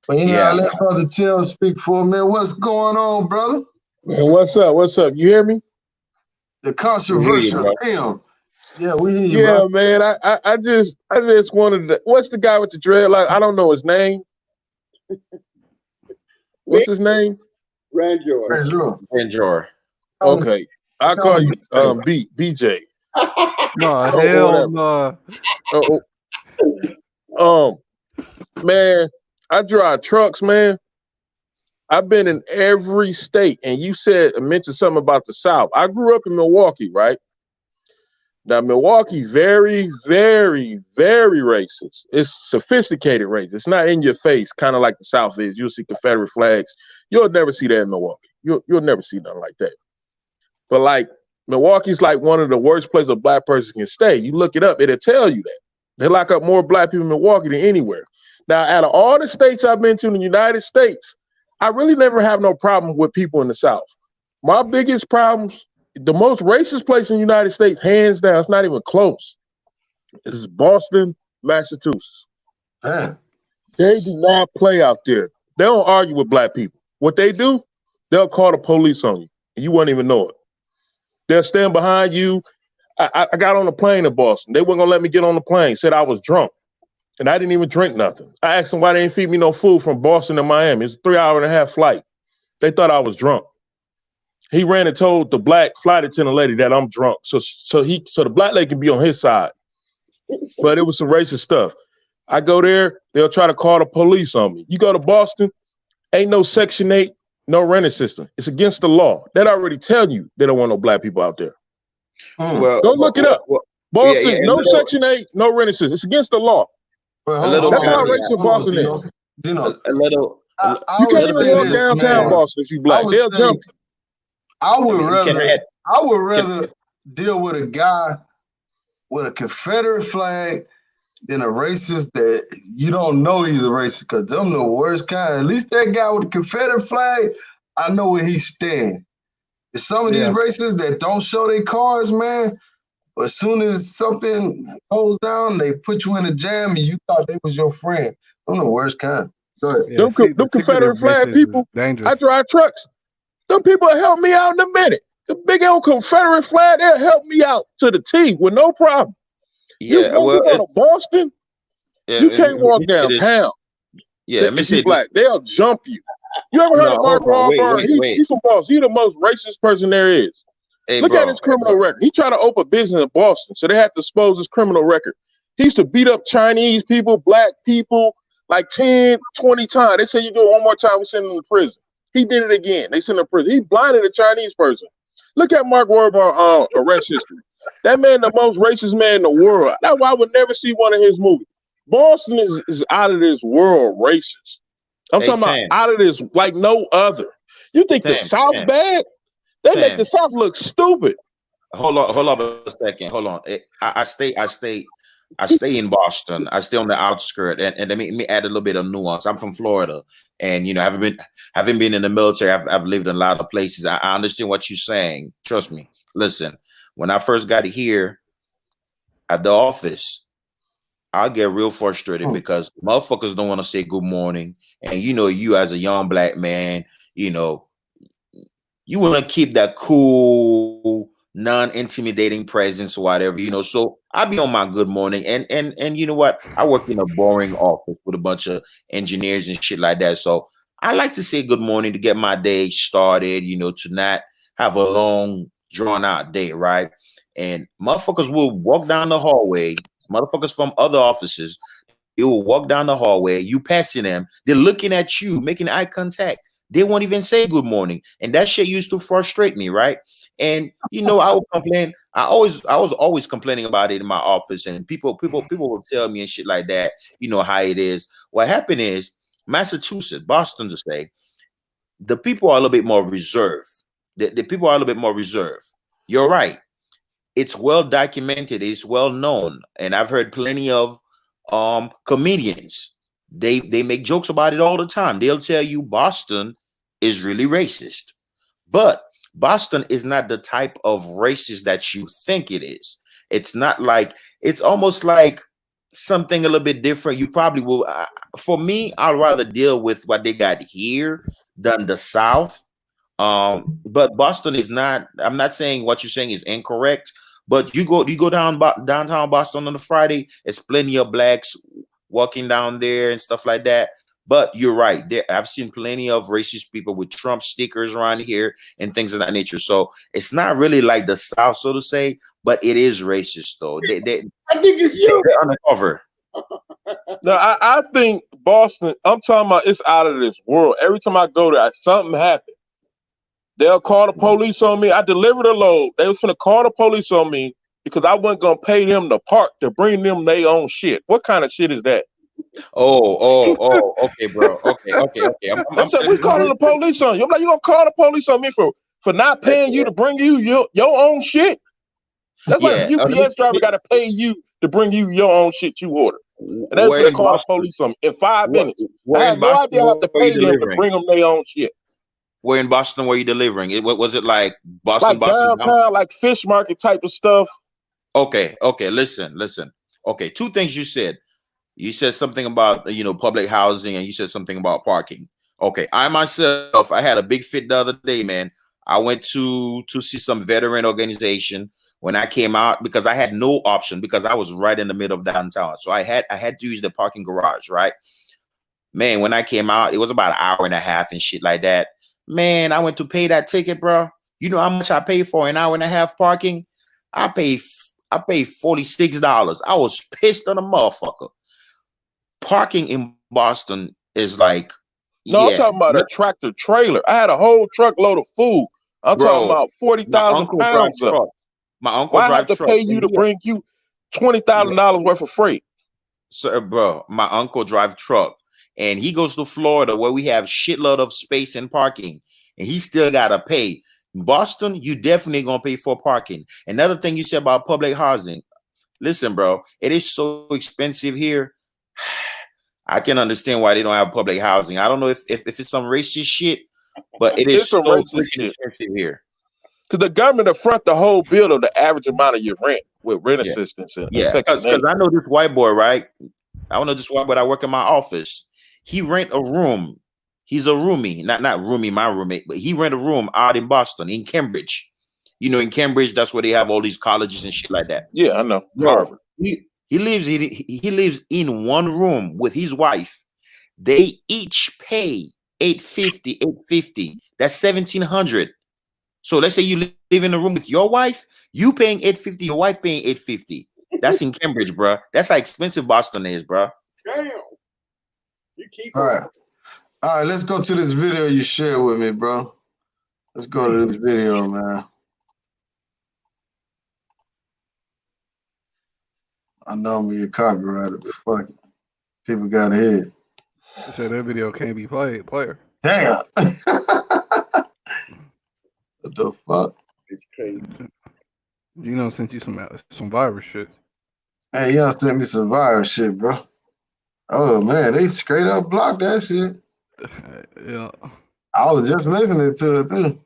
But I let Brother Tim speak for a minute. What's going on, brother? Man, what's up? You hear me? The controversial Tim. Yeah, we hear you, bro. Man, I just wanted to. What's the guy with the dreadlock? I don't know his name. What's his name? Ranjor. Okay, I'll call you BJ. No, hell no. Man, I drive trucks, man. I've been in every state, and you mentioned something about the South. I grew up in Milwaukee, right? Now, Milwaukee, very, very, very racist. It's sophisticated racist. It's not in your face, kind of like the South is. You'll see Confederate flags. You'll never see that in Milwaukee. You'll never see nothing like that. But like Milwaukee's like one of the worst places a black person can stay. You look it up, it'll tell you that. They lock up more black people in Milwaukee than anywhere. Now, out of all the states I've been to in the United States, I really never have no problem with people in the South. My biggest problems, the most racist place in the United States, hands down, it's not even close, is Boston, Massachusetts. Man. They do not play out there. They don't argue with black people. What they do, they'll call the police on you, and you won't even know it. They'll stand behind you. I got on a plane in Boston. They weren't going to let me get on the plane, said I was drunk. and I didn't even drink nothing. I asked them why they didn't feed me no food from Boston to Miami. It's a 3.5-hour flight. They thought I was drunk. He ran and told the black flight attendant lady that I'm drunk, so the black lady can be on his side. But it was some racist stuff. I go there, they'll try to call the police on me. You go to Boston, ain't no Section 8, no renting system. It's against the law. That already tell you they don't want no black people out there. Well, go look it up. Boston, no Section 8, no renting system. It's against the law. That's how racist Boston is. You know, you can't even walk downtown Boston if you black. They'll jump you. I would rather deal with a guy with a Confederate flag than a racist that you don't know he's a racist, because them the worst kind. At least that guy with the Confederate flag, I know where he stand. There's some of these racists that don't show their cards, man. But as soon as something goes down, they put you in a jam and you thought they was your friend. Them the worst kind. Go ahead. Them Confederate flag people, I drive trucks. Them people help me out in a minute. The big old Confederate flag, they'll help me out to the T with no problem. You go to Boston, you can't walk downtown. Let me say black. They'll jump you. You ever heard of Mark Wahlberg? He's from Boston. He's the most racist person there is. Look at his criminal record. He tried to open business in Boston, so they had to expose his criminal record. He used to beat up Chinese people, black people, like 10, 20 times. They said, you do it one more time, we send him to prison. He did it again. They sent him to prison. He blinded a Chinese person. Look at Mark Wahlberg arrest history. That man, the most racist man in the world. That's why I would never see one of his movies. Boston is out of this world racist. I'm talking about out of this like no other. You think the South bad? They make the South look stupid. Hold on a second. Hold on. I stay in Boston. I stay on the outskirts, and let me add a little bit of nuance. I'm from Florida, and having been in the military, I've lived in a lot of places. I understand what you're saying. Trust me. Listen, when I first got here at the office, I'll get real frustrated because motherfuckers don't want to say good morning, and you as a young black man, you want to keep that cool, non-intimidating presence or whatever, so I'll be on my good morning. And you know what? I work in a boring office with a bunch of engineers and shit like that. So I like to say good morning to get my day started, to not have a long, drawn-out day, right? And motherfuckers will walk down the hallway, motherfuckers from other offices, they will walk down the hallway, you passing them, they're looking at you, making eye contact. They won't even say good morning. And that shit used to frustrate me, right? And I would complain. I was always complaining about it in my office, and people would tell me and shit like that, how it is. What happened is Massachusetts, Boston to say, the people are a little bit more reserved. The people are a little bit more reserved. You're right. It's well documented, it's well known, and I've heard plenty of comedians. They make jokes about it all the time. They'll tell you Boston is really racist, but Boston is not the type of racist that you think it is. It's not like, it's almost like something a little bit different. You probably will. For me, I'd rather deal with what they got here than the South. But Boston is not. I'm not saying what you're saying is incorrect. But you go downtown Boston on a Friday. There's plenty of blacks walking down there and stuff like that. But you're right. I've seen plenty of racist people with Trump stickers around here and things of that nature. So it's not really like the South, so to say, but it is racist, though. I think it's you. They're undercover. No, I think Boston, I'm talking about, it's out of this world. Every time I go there, something happens. They'll call the police on me. I delivered a load. They was going to call the police on me because I wasn't going to pay them to park to bring them their own shit. What kind of shit is that? Oh, okay, bro. Okay. We calling the police on you. I'm like, you gonna call the police on me for not paying you to bring you your own shit? That's like a UPS driver got to pay you to bring you your own shit you order. And that's gonna call the police on me in 5 minutes. I have no idea how to pay them to bring them their own shit. Where in Boston were you delivering? Was it like Boston? Like downtown, like fish market type of stuff. Okay. Listen. Okay, two things you said. You said something about, public housing, and you said something about parking. Okay, I myself, I had a big fit the other day, man. I went to see some veteran organization When I came out, because I had no option because I was right in the middle of downtown. So I had to use the parking garage, right? Man, when I came out, it was about an hour and a half and shit like that. Man, I went to pay that ticket, bro. You know how much I paid for an hour and a half parking? I paid $46. I was pissed on a motherfucker. Parking in Boston is like, No, I'm talking about a tractor trailer. I had a whole truckload of food. I'm talking about 40,000 pounds of it. My uncle Why I have drives to truck. pay you to bring you $20,000 worth of freight? Sir, bro, my uncle drives truck, and he goes to Florida where we have shitload of space and parking, and he still gotta pay. In Boston, you definitely gonna pay for parking. Another thing you said about public housing. Listen, bro, it is so expensive here. I can understand why they don't have public housing. I don't know if it's some racist shit, but it is so freaking expensive here. Because the government will front the whole bill of the average amount of your rent with rent assistance and Section 8. Because I know this white boy, right? I know this white boy that work in my office. He rent a room. He's a roomie, not roomie, my roommate, but he rent a room out in Boston, in Cambridge. You know, in Cambridge, that's where they have all these colleges and shit like that. Yeah, I know. Bro, Harvard. He lives in one room with his wife. They each pay $850. That's $1,700. So let's say you live in a room with your wife, you paying $850, your wife paying $850. That's in Cambridge, bro. That's how expensive Boston is, bro. Damn. You keep All right, let's go to this video you shared with me, bro. Let's go to this video, man. I know I'm gonna get copyrighted, but fuck it. People got ahead. They said that video can't be played, player. Damn. What the fuck? It's crazy. Gino sent you some virus shit. Hey, y'all sent me some virus shit, bro. Oh man, they straight up blocked that shit. Yeah. I was just listening to it too.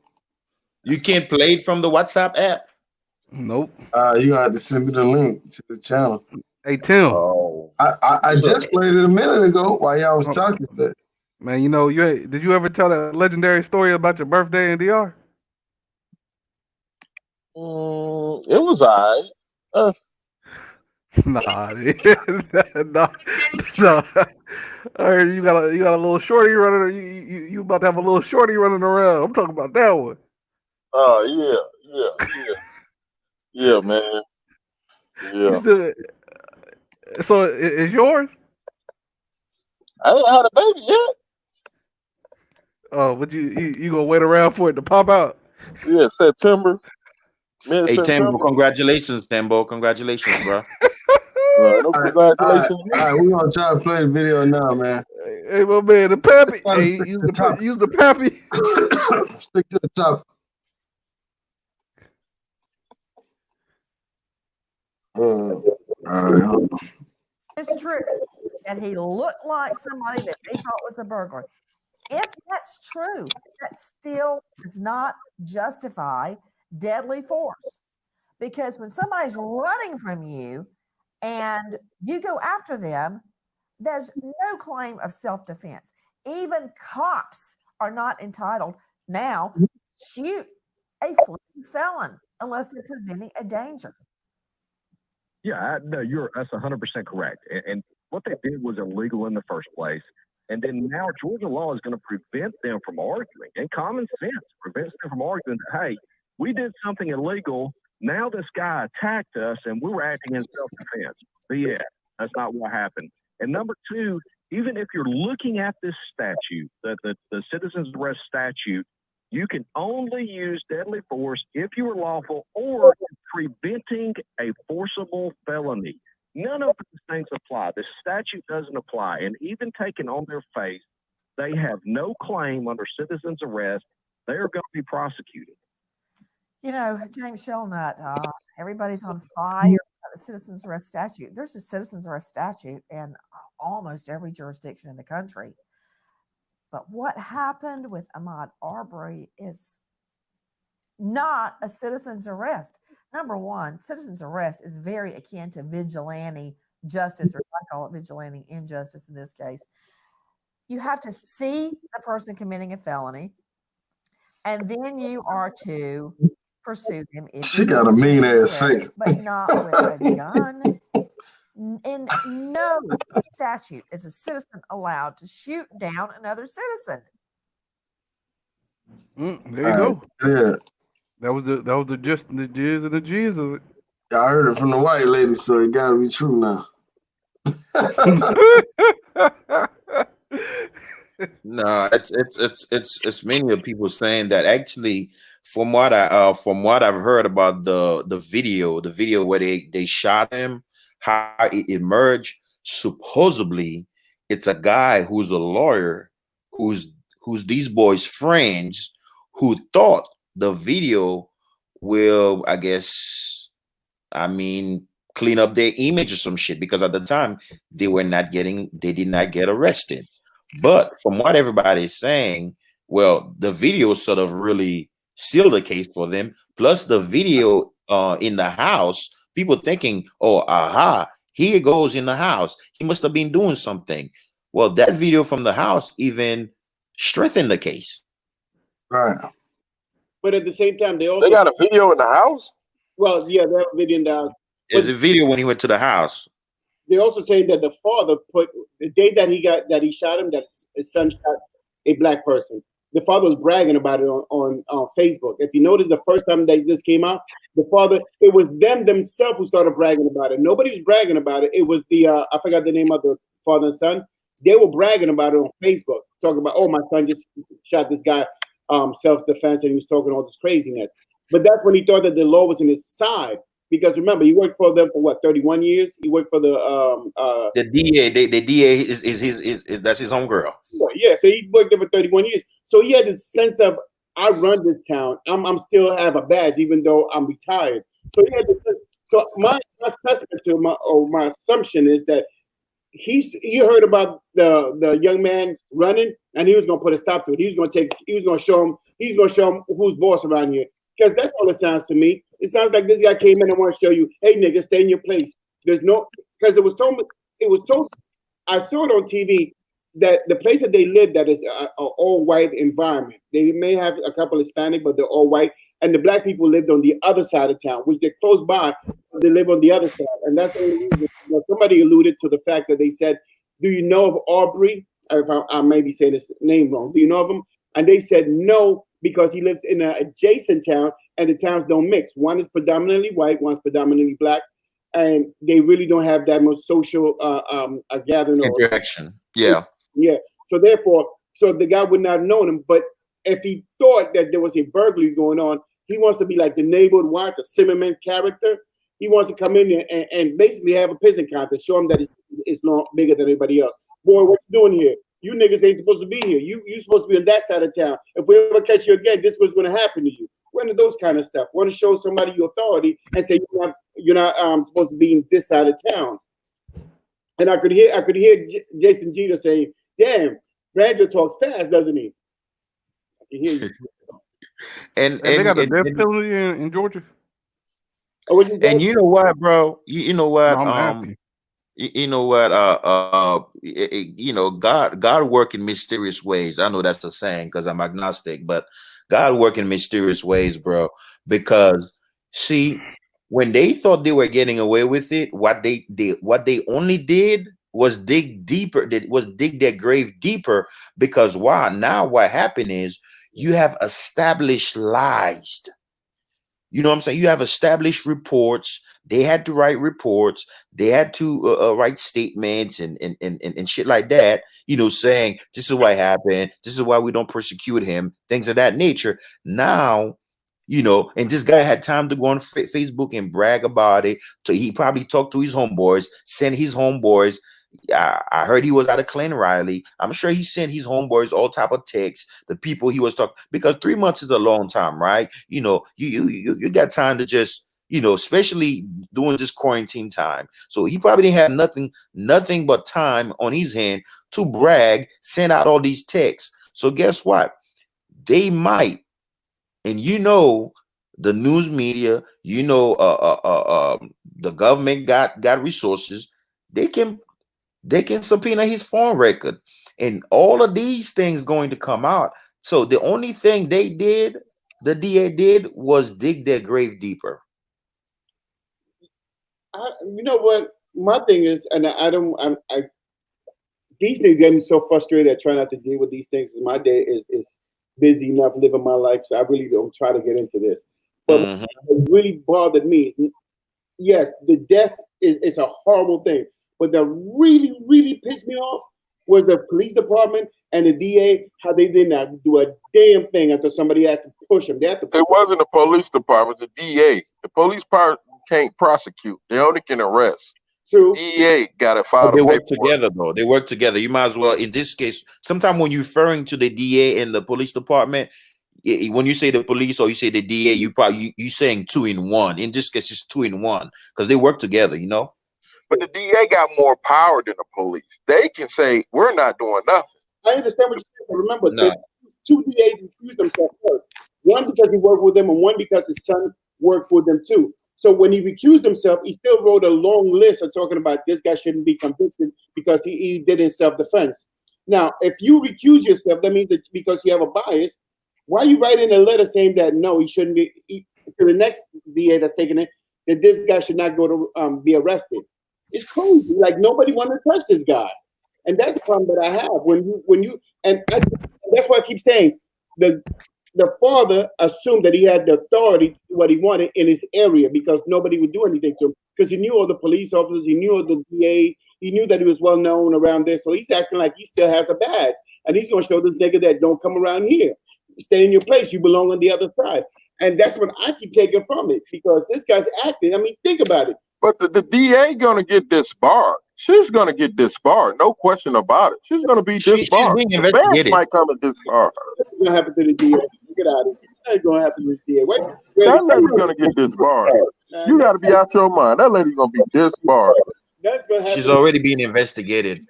You can't play it from the WhatsApp app? Nope. You gonna have to send me the link to the channel. Hey Tim. Oh. I just played it a minute ago while y'all was talking, but man, you know, did you ever tell that legendary story about your birthday in DR? It was all right. Nah, nah. All right, you got a little shorty running. You about to have a little shorty running around. I'm talking about that one. Oh yeah, man. Yeah. So it's yours? I ain't had a baby yet. Oh, but you gonna wait around for it to pop out? Yeah, September. Hey, Tembo, congratulations, Tembo. Congratulations, bro. No congratulations. All right, we're gonna try to play the video now, man. Hey, my man, the pappy. Hey, use the pappy. Stick to the top. It's true that he looked like somebody that they thought was a burglar. If that's true, that still does not justify deadly force. Because when somebody's running from you and you go after them, there's no claim of self-defense. Even cops are not entitled now to shoot a fleeing felon unless they're presenting a danger. Yeah, no, that's 100% correct. And what they did was illegal in the first place. And then now Georgia law is going to prevent them from arguing. And common sense prevents them from arguing that, hey, we did something illegal. Now this guy attacked us and we were acting in self-defense. But yeah, that's not what happened. And number two, even if you're looking at this statute, the citizen's arrest statute, you can only use deadly force if you are lawful or preventing a forcible felony. None of these things apply. The statute doesn't apply. And even taken on their face, they have no claim under citizen's arrest. They are going to be prosecuted. You know, James Shelnut, everybody's on fire about the citizen's arrest statute. There's a citizen's arrest statute in almost every jurisdiction in the country. But what happened with Ahmaud Arbery is not a citizen's arrest. Number one, citizen's arrest is very akin to vigilante justice, or I call it vigilante injustice in this case. You have to see the person committing a felony, and then you are to pursue them if She he got a causes mean citizen ass arrest, face. but not with a gun. In no statute is a citizen allowed to shoot down another citizen. There you go. Yeah, That was the just the jizz and the jizz of I heard it from the white lady, so it gotta be true now. it. No, it's many of people saying that actually from what I've heard about the video where they shot him, how it emerged, supposedly it's a guy who's a lawyer who's these boys' friends who thought the video will, I guess, I mean, clean up their image or some shit, because at the time they did not get arrested. But from what everybody is saying, well, the video sort of really sealed the case for them. Plus the video in the house, people thinking, oh, aha, here goes in the house. He must have been doing something. Well, that video from the house even strengthened the case. Right. But at the same time, they also got a video in the house. well, yeah, they have a video in the house. There's a video when he went to the house. They're also saying that the father put the day that he shot him, that his son shot a black person. The father was bragging about it on Facebook. If you notice, the first time that this came out, the father, it was them themselves who started bragging about it. Nobody was bragging about it. It was the I forgot the name of the father and son. They were bragging about it on Facebook, talking about, oh, my son just shot this guy, self-defense, and he was talking all this craziness. But that's when he thought that the law was on his side. Because remember, he worked for them for what, 31 years? He worked for the DA. The DA is that's his homegirl. Yeah, so he worked there for 31 years. So he had this sense of, I run this town. I'm still have a badge even though I'm retired. So he had this sense. So my assessment to my assumption is that he heard about the young man running, and he was gonna put a stop to it. He was gonna show him who's boss around here. Because that's all it sounds to me. It sounds like this guy came in and want to show you, hey nigga, stay in your place. There's no, because it was told, I saw it on TV that the place that they live, that is an all white environment. They may have a couple Hispanic, but they're all white. And the black people lived on the other side of town, which they're close by. They live on the other side. And that's the only reason. Somebody alluded to the fact that they said, do you know of Arbery? If I may be saying this name wrong. Do you know of him? And they said no, because he lives in an adjacent town, and the towns don't mix. One is predominantly white, one's predominantly black, and they really don't have that much social gathering or interaction. Yeah. So therefore, the guy would not have known him. But if he thought that there was a burglary going on, he wants to be like the neighborhood watch, a Zimmerman character. He wants to come in there and basically have a pissing contest, show him that it's not bigger than everybody else. Boy, what you doing here? You niggas ain't supposed to be here. You supposed to be on that side of town. If we ever catch you again, this was going to happen to you. One of those kind of stuff. Want to show somebody your authority and say you're not supposed to be in this side of town. And I could hear Jason Jeter saying, "Damn, Brandon talks fast, doesn't he?" I can hear you. and they got a death penalty in Georgia. Oh, and you know what, bro? You know what? No, I'm happy. You know what? You know, God work in mysterious ways. I know that's the saying because I'm agnostic, but God work in mysterious ways, bro. Because see, when they thought they were getting away with it, what they only did was dig deeper. Dig their grave deeper. Because why? Now what happened is you have established lies. You know what I'm saying? You have established reports. They had to write reports. They had to write statements and shit like that, you know, saying this is what happened. This is why we don't persecute him, things of that nature. Now, you know, and this guy had time to go on Facebook and brag about it. So he probably talked to his homeboys, sent his homeboys. I heard he was out of Clinton Riley. I'm sure he sent his homeboys all type of texts, the people he was talking, because 3 months is a long time, right? You know, you got time to just, you know, especially during this quarantine time. So he probably didn't have nothing but time on his hand to brag, send out all these texts. So guess what? They might, and you know, the news media, you know, the government got resources. They can subpoena his phone record, and all of these things going to come out. So the only thing they did, the DA did was dig their grave deeper. You know what? My thing is, and these things get me so frustrated. I try not to deal with these things. My day is busy enough living my life, so I really don't try to get into this. But what really bothered me, yes, the death is a horrible thing. But that really, really pissed me off was the police department and the DA, how they did not do a damn thing after somebody had to push them. They had to It wasn't the police department, the DA. The police part can't prosecute. They only can arrest. True. DA got to file. They work together, though. They work together. You might as well, in this case, sometimes when you're referring to the DA and the police department, when you say the police or you say the DA, you saying 2 in 1. In this case, it's 2 in 1 because they work together, you know. But the DA got more power than the police. They can say we're not doing nothing. I understand what you're saying, but remember, the 2 DAs accused themselves first. One because he worked with them, and one because his son worked with them too. So when he recused himself, he still wrote a long list of talking about this guy shouldn't be convicted because he did it in self-defense. Now, if you recuse yourself, that means that because you have a bias, why are you writing a letter saying that no, he shouldn't be to the next DA that's taking it, that this guy should not go to be arrested? It's crazy. Like nobody wanted to touch this guy, and that's the problem that I have that's why I keep saying the father assumed that he had the authority to do what he wanted in his area because nobody would do anything to him because he knew all the police officers, he knew all the DAs, he knew that he was well known around there, so he's acting like he still has a badge, and he's going to show this nigga that don't come around here, stay in your place, you belong on the other side. And that's what I keep taking from it because this guy's acting. I mean, think about it. But the DA going to get disbarred. She's going to get disbarred. No question about it. She's going to be disbarred. She's being investigated. The might come and disbarred. What's going to happen to the DA? Get out of here. What's going to happen to the DA? That lady's going to get disbarred. You got to be out your mind. That lady's going to be disbarred. That's going to happen. She's already being investigated.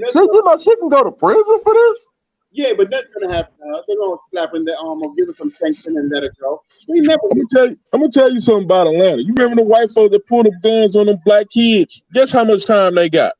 So, she can go to prison for this? Yeah, but that's going to happen. They're going to slap in the arm or give her some sanction and let her go. I'm gonna tell you something about Atlanta. You remember the white folks that pulled up guns on them black kids? Guess how much time they got?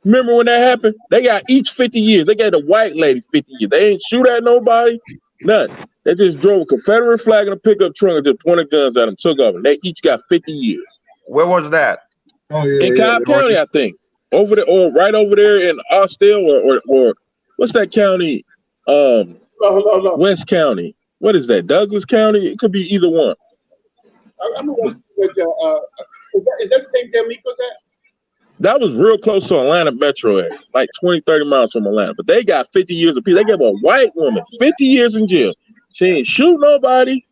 Remember when that happened? They got each 50 years. They got a white lady 50 years. They ain't shoot at nobody, nothing. They just drove a Confederate flag in a pickup truck and just pointed guns at them, took off, and they each got 50 years. Where was that? In Cobb County, I think. Over there, or right over there in Austell, or what's that county? West County. What is that? Douglas County? It could be either one. I'm is that the same damn Miko's at? That was real close to Atlanta metro area, like 20, 30 miles from Atlanta. But they got 50 years apiece. They gave a white woman 50 years in jail. She ain't shoot nobody.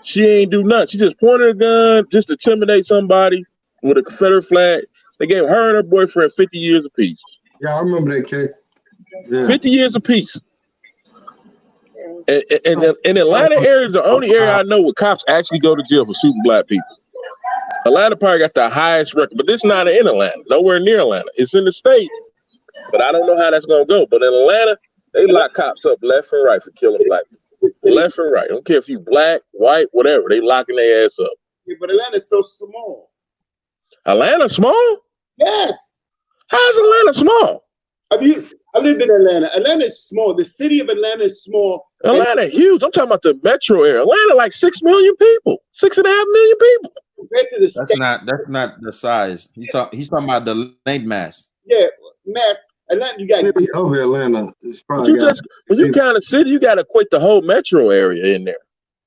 She ain't do nothing. She just pointed a gun just to intimidate somebody with a Confederate flag. They gave her and her boyfriend 50 years apiece. Yeah, I remember that case. Yeah. 50 years apiece. And in Atlanta area is the only area I know where cops actually go to jail for shooting black people. Atlanta probably got the highest record, but this is not in Atlanta, nowhere near Atlanta. It's in the state, but I don't know how that's gonna go. But in Atlanta, they lock cops up left and right for killing black people. Left and right. I don't care if you black, white, whatever. They locking their ass up. Yeah, but Atlanta's so small. Atlanta small? Yes. How's Atlanta small? I lived in Atlanta. Atlanta is small. The city of Atlanta is small. Atlanta huge. I'm talking about the metro area. Atlanta like 6 million people, 6.5 million people. Compared to the That's not the size. He's talking about the land mass. Yeah, mass. Atlanta, you got over Atlanta. It's probably when you count a city, you got to equate the whole metro area in there.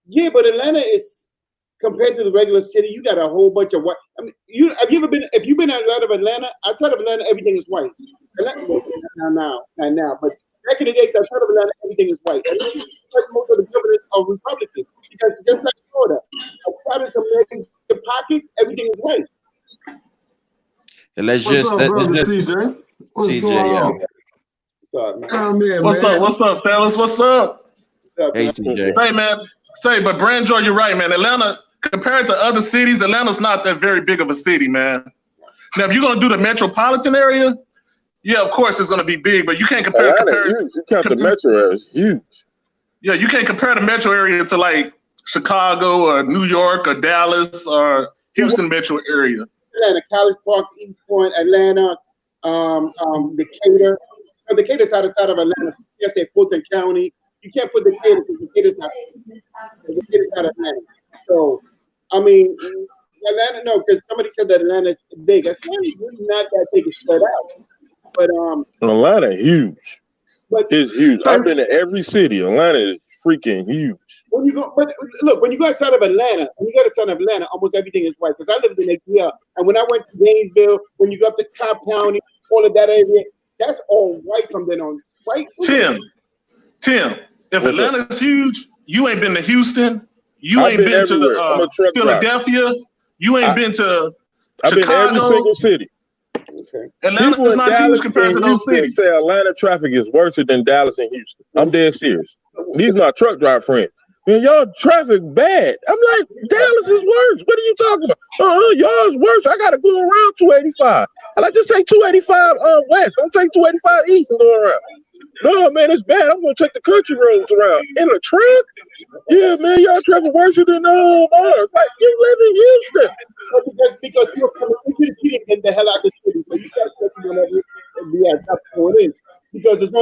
Yeah, but Atlanta is compared to the regular city. You got a whole bunch of white. I mean, have you ever been? If you've been outside of Atlanta, outside of Atlanta, everything is white. Atlanta, not now, but back in the days, outside of Atlanta, everything is white. Most of the governors are Republican because just like Florida, outside of the pockets, everything is white. And let's What's just up, brother, TJ? What's TJ, going on? What's up, fellas? What's up? Hey, TJ. Say, man. But Brand Joy, you're right, man. Atlanta, compared to other cities, Atlanta's not that very big of a city, man. Now, if you're going to do the metropolitan area, yeah, of course it's going to be big, but you can't compare. You count the metro area, it's huge. Yeah, you can't compare the metro area to like Chicago or New York or Dallas or Houston metro area. Atlanta, College Park, East Point, Atlanta, Decatur. Decatur's outside of Atlanta. I say Fulton County. You can't put Decatur because Decatur's not Atlanta. So, I mean, Atlanta, no, because somebody said that Atlanta's big. Atlanta's really not that big. It's spread out. But Atlanta huge. But it's huge. I've been to every city. Atlanta is freaking huge. When you go, but look, when you go outside of Atlanta, almost everything is white. Because I lived in ATL, and when I went to Gainesville, when you go up to Cobb County, all of that area, that's all white from then on. White. Tim, if Atlanta's huge, you ain't been to Houston. You ain't been to Philadelphia. You ain't been to I've been to Chicago. every single city. Okay. Atlanta is not huge compared to those cities. Say Atlanta traffic is worse than Dallas and Houston. I'm dead serious. These are my truck driver friends. Man, y'all traffic bad. I'm like, Dallas is worse. What are you talking about? Y'all's worse. I gotta go around 285. I like just take 285 west. Don't take 285 east and go around. No, man, it's bad. I'm gonna take the country roads around. In a truck? Yeah, man, y'all traffic worse than ours. Like, you live in Houston. Because you're coming into the city and get the hell out of the city. So you gotta catch whenever that's going in. Because it's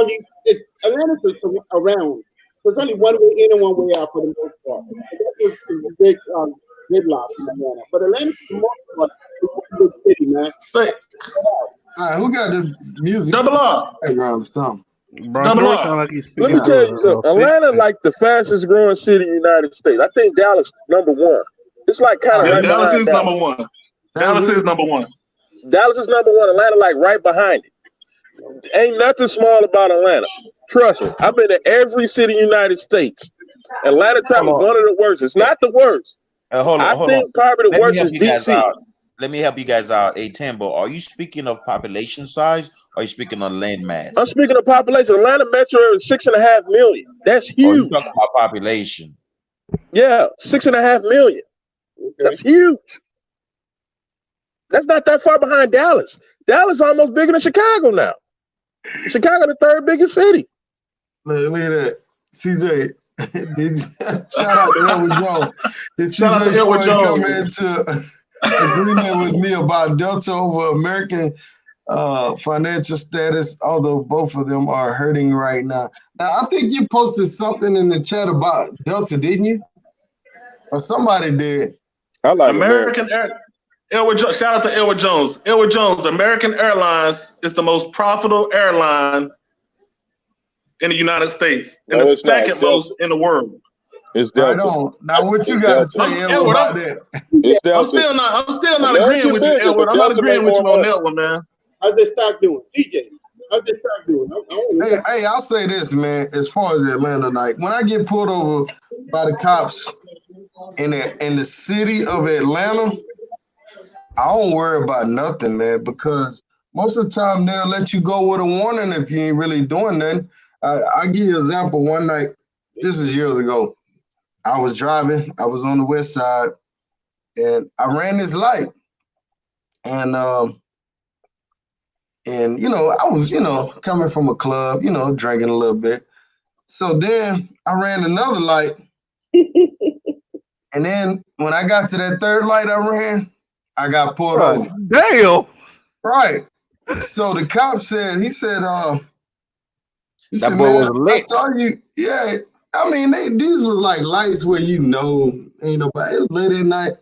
Atlanta's around. So it's only one way in and one way out for the most part. That's a big gridlock in Atlanta. But Atlanta's the most part, it's a big city, man. All right, who got the music? Double R. Background or something. Let me tell you something. Atlanta, like the fastest growing city in the United States. I think Dallas number one. It's like kind of Dallas is number one. Dallas is number one. Dallas is number one. Atlanta like right behind it. Ain't nothing small about Atlanta. Trust me. I've been to every city in the United States. Atlanta traffic is one of the worst. It's not the worst. Hold on. I think probably the worst is DC. Let me help you guys out. Hey, Tambo, are you speaking of population size or are you speaking on land mass? I'm speaking of population. Atlanta metro is 6.5 million. That's huge. Oh, you're talking about population. Yeah, 6.5 million. Okay. That's huge. That's not that far behind Dallas. Dallas is almost bigger than Chicago now. Chicago, the third biggest city. Look at that. CJ, shout out to Edward Jones. Did CJ Floyd come into agreement with me about Delta over American financial status, although both of them are hurting right now? Now, I think you posted something in the chat about Delta, didn't you? Or somebody did. I like American shout out to Edward Jones. Edward Jones, American Airlines is the most profitable airline in the United States and the second most in the world. It's Delta. Right on. Now, what you got to say, Edward, about that? It's Delta. I'm still not agreeing with you, Edward. I'm not agreeing with you on that one, man. How's this stock doing? CJ, how's this stock doing? Hey, I'll say this, man, as far as Atlanta, like, when I get pulled over by the cops in the city of Atlanta, I don't worry about nothing, man, because most of the time they'll let you go with a warning if you ain't really doing nothing. I'll give you an example. One night, this is years ago, I was driving. I was on the west side, and I ran this light. And you know, I was, coming from a club, drinking a little bit. So then I ran another light. And then when I got to that third light I ran, I got pulled over. Damn. Right. So the cop said, he said, man, I saw you. Yeah. I mean, these was like lights where ain't nobody. It was late at night.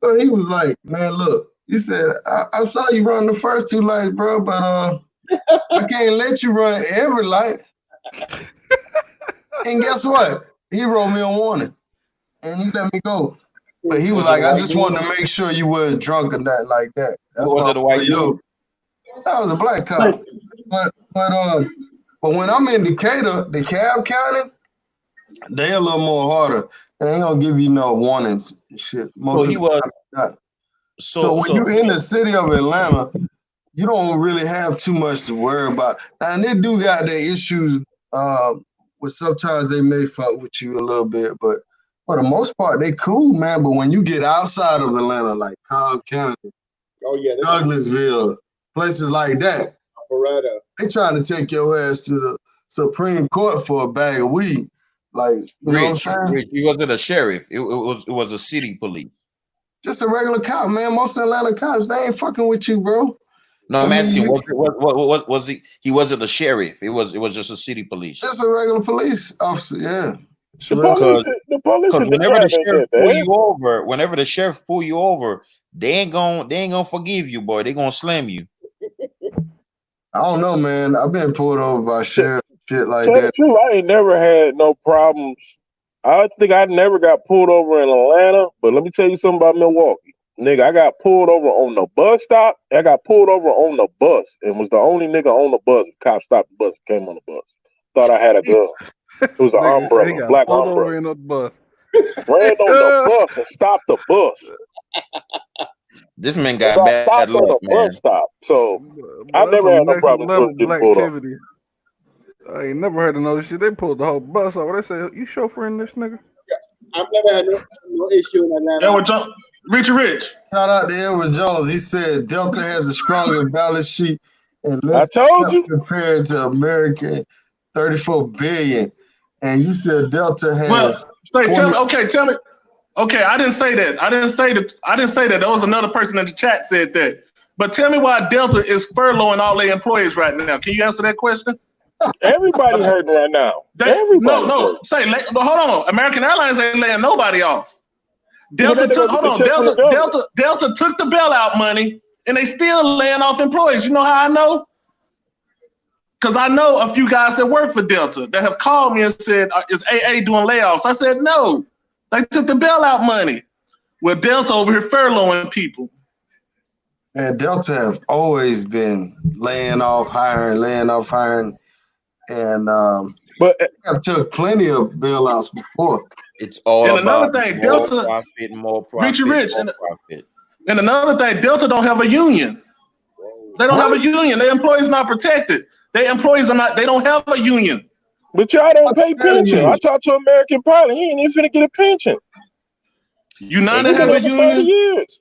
So he was like, man, look, he said, I saw you run the first two lights, bro, but I can't let you run every light. And guess what? He wrote me a warning and he let me go. But he was like, I just wanted to make sure you weren't drunk or nothing like that. That's was it a white dude? That was a black cop. But when I'm in Decatur, DeKalb County, they a little more harder. They ain't gonna give you no warnings and shit. So when you're in the city of Atlanta, you don't really have too much to worry about. And they do got their issues where sometimes they may fuck with you a little bit, but for the most part, they cool, man. But when you get outside of Atlanta, like Cobb County, Douglasville, places like that, they trying to take your ass to the Supreme Court for a bag of weed. Like, you know what I'm saying? He wasn't a sheriff. It was a city police. Just a regular cop, man. Most Atlanta cops, they ain't fucking with you, bro. No, I I'm mean, asking, was he? He wasn't the sheriff. It was just a city police. Just a regular police officer, yeah. The police Because in whenever the Detroit sheriff ain't pull you over, they ain't gonna forgive you, boy. They gonna slam you. I don't know, man. I've been pulled over by sheriff shit like Tell the that. truth, I ain't never had no problems. I think I never got pulled over in Atlanta, but let me tell you something about Milwaukee. Nigga, I got pulled over on the bus stop. I got pulled over on the bus and was the only nigga on the bus. The cop stopped the bus, came on the bus. Thought I had a gun. It was an Nigga said he umbrella, got black pulled over umbrella. in a bus. Ran on the bus and stopped the bus. This man So got I bad stopped on luck, the man. bus stop. So I That's never some had no next problem level getting pulled over. blacktivity. I ain't never heard of no shit. They pulled the whole bus over. They said, "You chauffeuring this nigga?" I've never had no issue in Atlanta. Edward Jones, Richie Rich. Shout out to Edward Jones. He said Delta has a stronger balance sheet and I less told you. compared to American, 34 billion. And you said Delta Well, has say, 20. tell me. Okay, I didn't say that. I didn't say that. There was another person in the chat said that. But tell me why Delta is furloughing all their employees right now. Can you answer that question? Everybody hurting right now. Everybody hurting. Hold on. American Airlines ain't laying nobody off. Delta took the bailout money and they still laying off employees. You know how I know? Because I know a few guys that work for Delta that have called me and said, is AA doing layoffs? I said, no. They took the bailout money. Well, Delta over here furloughing people. And Delta have always been laying off, hiring. And but have took plenty of bailouts before. It's all and about another thing, more Delta, profit, more profit, Richie Rich, more profit. And another thing, Delta don't have a union. They don't have a union. Their employees not protected. Their employees are not. They don't have a union. But y'all don't pay pension. I talked to an American pilot. He ain't even finna get a pension. United has a union. 30 years.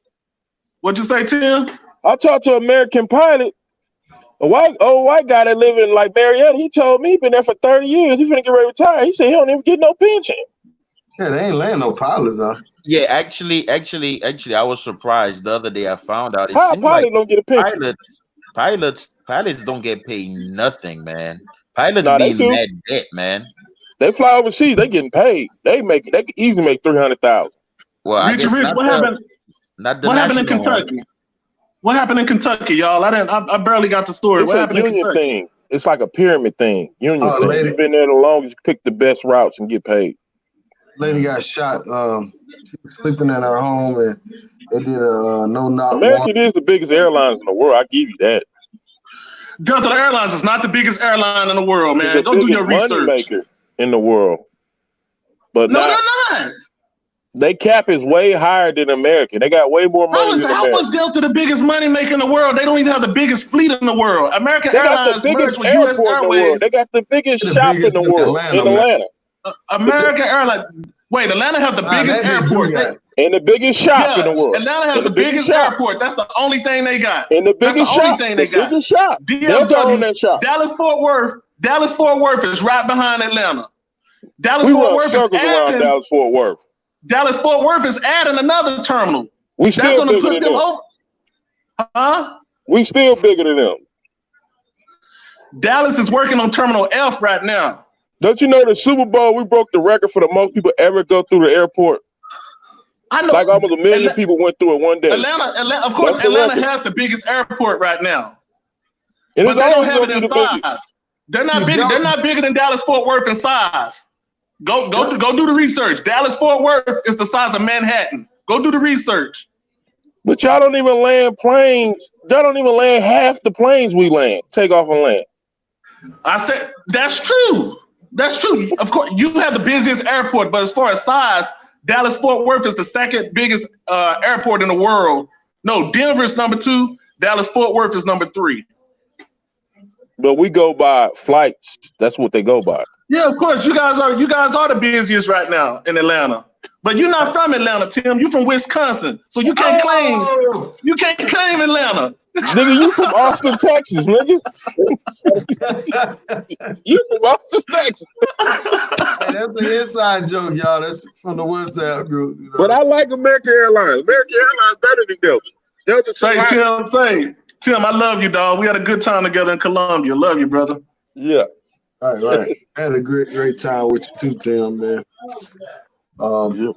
What'd you say, Tim? I talked to an American pilot, a white guy that live in like Marietta. He told me he been there for 30 years. He finna get ready to retire. He said he don't even get no pension. Yeah, they ain't laying no pilots off. Yeah, actually, I was surprised the other day. I found out it How a seems pilot like don't get a pension? pilots don't get paid nothing, man. Pilots Nah, be they in do. mad debt, man. They fly overseas. They getting paid. They can easily make 300,000. Well, I guess Rich, what happened? Not the what happened in national Kentucky? one. What happened in Kentucky, y'all? I barely got the story. It's What a happened in union Kentucky? thing. It's like a pyramid thing. Union thing. Lady. You've been there the longest, pick the best routes and get paid. Lady got shot. She was sleeping in her home, and they did a no-knock. American is the biggest airlines in the world. I give you that. Delta Airlines is not the biggest airline in the world, man. Go do your research. Money maker in the world, but no, they're not. They cap is way higher than American. They got way more money than How American. was Delta the biggest money maker in the world? They don't even have the biggest fleet in the world. American Airlines merged with U.S. Airways. They got the biggest shop in the world in Atlanta. American Airlines. Wait, Atlanta have the biggest airport. And the biggest shop in the world. Atlanta has the biggest airport. That's the only thing they got. And the biggest shop. Biggest shop. Delta own that shop. Dallas-Fort Worth is right behind Atlanta. Dallas-Fort Worth is around Dallas-Fort Worth. Dallas-Fort Worth is adding another terminal. We still bigger than them. Over. Huh? We still bigger than them. Dallas is working on Terminal F right now. Don't you know the Super Bowl, we broke the record for the most people ever go through the airport? I know. Like almost 1 million people went through it one day. Atlanta has the biggest airport right now. And but they don't have it in size. They're not bigger than Dallas-Fort Worth in size. Go do the research. Dallas-Fort Worth is the size of Manhattan. Go do the research. But y'all don't even land planes. Y'all don't even land half the planes we land. Take off and land. I said that's true. That's true. Of course, you have the busiest airport, but as far as size, Dallas-Fort Worth is the second biggest airport in the world. No, Denver's number 2. Dallas-Fort Worth is number 3. But we go by flights. That's what they go by. Yeah, of course. You guys are the busiest right now in Atlanta. But you're not from Atlanta, Tim. You're from Wisconsin. So you can't claim Atlanta. Nigga, you from Austin, Texas, nigga. You from Austin, Texas. Hey, that's an inside joke, y'all. That's from the WhatsApp group. You know? But I like American Airlines. American Airlines better than Delta. Delta Tim, Tim, I love you, dog. We had a good time together in Colombia. Love you, brother. Yeah. Right. I had a great time with you too, Tim, man. Yep.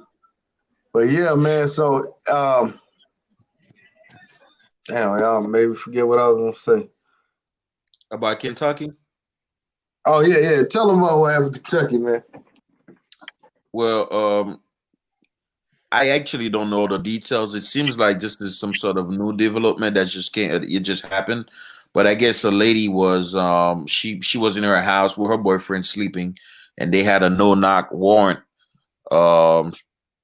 But yeah, man. So, damn, y'all maybe forget what I was gonna say. About Kentucky? Oh yeah. Tell them about what happened in Kentucky, man. Well, I actually don't know the details. It seems like this is some sort of new development that it just happened. But I guess a lady was she was in her house with her boyfriend sleeping, and they had a no-knock warrant for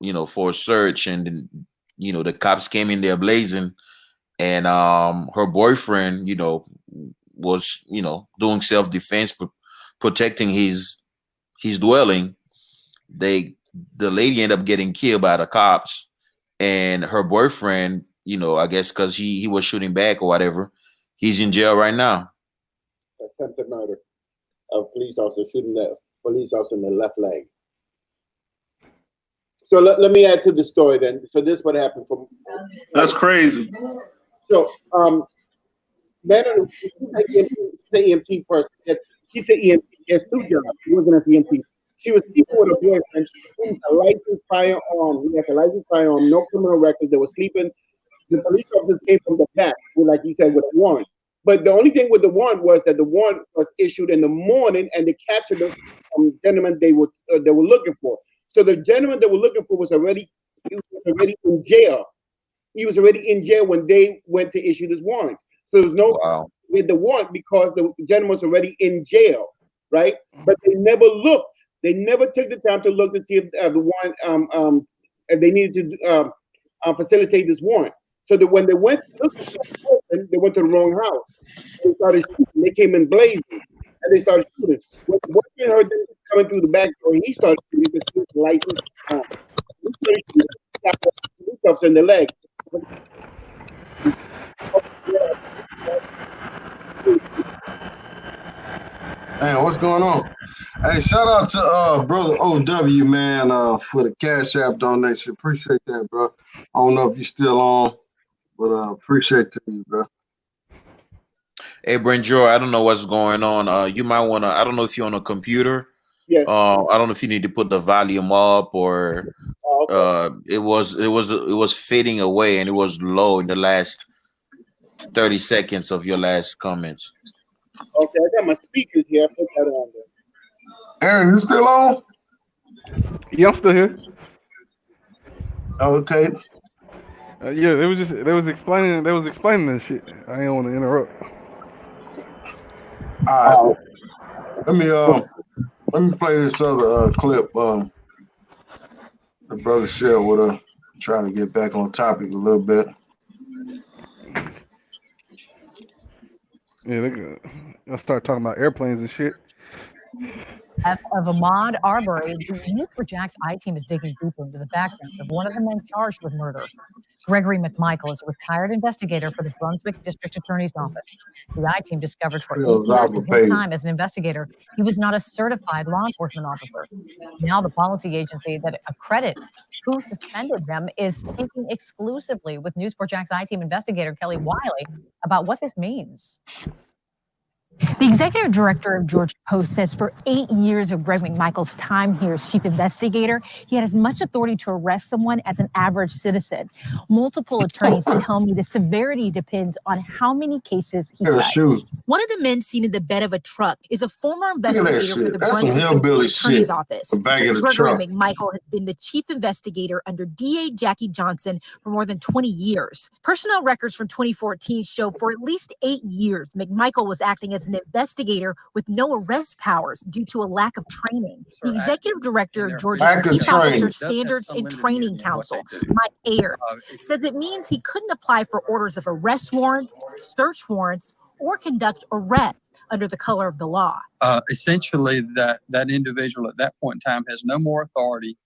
a search, and the cops came in there blazing, and her boyfriend was doing self-defense, protecting his dwelling. The lady ended up getting killed by the cops, and her boyfriend, I guess because he was shooting back or whatever, he's in jail right now. Attempted murder of police officer, shooting the police officer in the left leg. So let me add to the story then. So this is what happened from. That's crazy. So man, she's an EMT person. She's an EMT. She has 2 jobs. She wasn't an EMT. She was sleeping with a boyfriend who's a licensed firearm. He has a licensed firearm, no criminal records. They were sleeping. The police officers came from the back, like you said, with a warrant. But the only thing with the warrant was that the warrant was issued in the morning, and they captured the gentleman they were looking for. So the gentleman they were looking for was already in jail. He was already in jail when they went to issue this warrant. So there was no with the warrant because the gentleman was already in jail, right? But they never looked. They never took the time to look to see if the warrant they needed to facilitate this warrant. So that when they went to look for the person, they went to the wrong house. They started shooting. They came in blazing, and they started shooting. When the boyfriend heard them coming through the back door, he started shooting because he was licensed. He started shooting, got the police officer in the leg. Hey, what's going on? Hey, shout out to brother OW, man, for the Cash App donation. Appreciate that, bro. I don't know if you're still on, but appreciate you, bro. Hey, Brandjo, I don't know what's going on. You might want to. I don't know if you're on a computer. Yeah. I don't know if you need to put the volume up or. It was fading away, and it was low in the last 30 seconds of your last comments. Okay, I got my speakers here. I put that on there. Aaron, you still on? Yeah, I'm still here. Okay. Yeah, they was explaining this shit. I didn't want to interrupt. All right. Let me play this other clip. The brother shared with her. Trying to get back on topic a little bit. Yeah, they'll start talking about airplanes and shit. Of Ahmaud Arbery, the News4Jax I-team is digging deeper into the background of one of the men charged with murder. Gregory McMichael is a retired investigator for the Brunswick District Attorney's Office. The I-team discovered for 8 years of his time as an investigator, he was not a certified law enforcement officer. Now the policy agency that accredits who suspended them is speaking exclusively with News4Jax I-team investigator Kelly Wiley about what this means. The executive director of Georgia Post says for 8 years of Greg McMichael's time here as chief investigator, he had as much authority to arrest someone as an average citizen. Multiple attorneys tell me the severity depends on how many cases he touched. One of the men seen in the bed of a truck is a former investigator for the Brunswick Attorney's Office. Gregory McMichael has been the chief investigator under DA Jackie Johnson for more than 20 years. Personnel records from 2014 show for at least 8 years, McMichael was acting as an investigator with no arrest powers due to a lack of training. The executive director of Georgia's Peace Officer Standards and Training Council, Mike Ayers, says it means he couldn't apply for orders of arrest warrants, search warrants, or conduct arrests under the color of the law. Essentially, that individual at that point in time has no more authority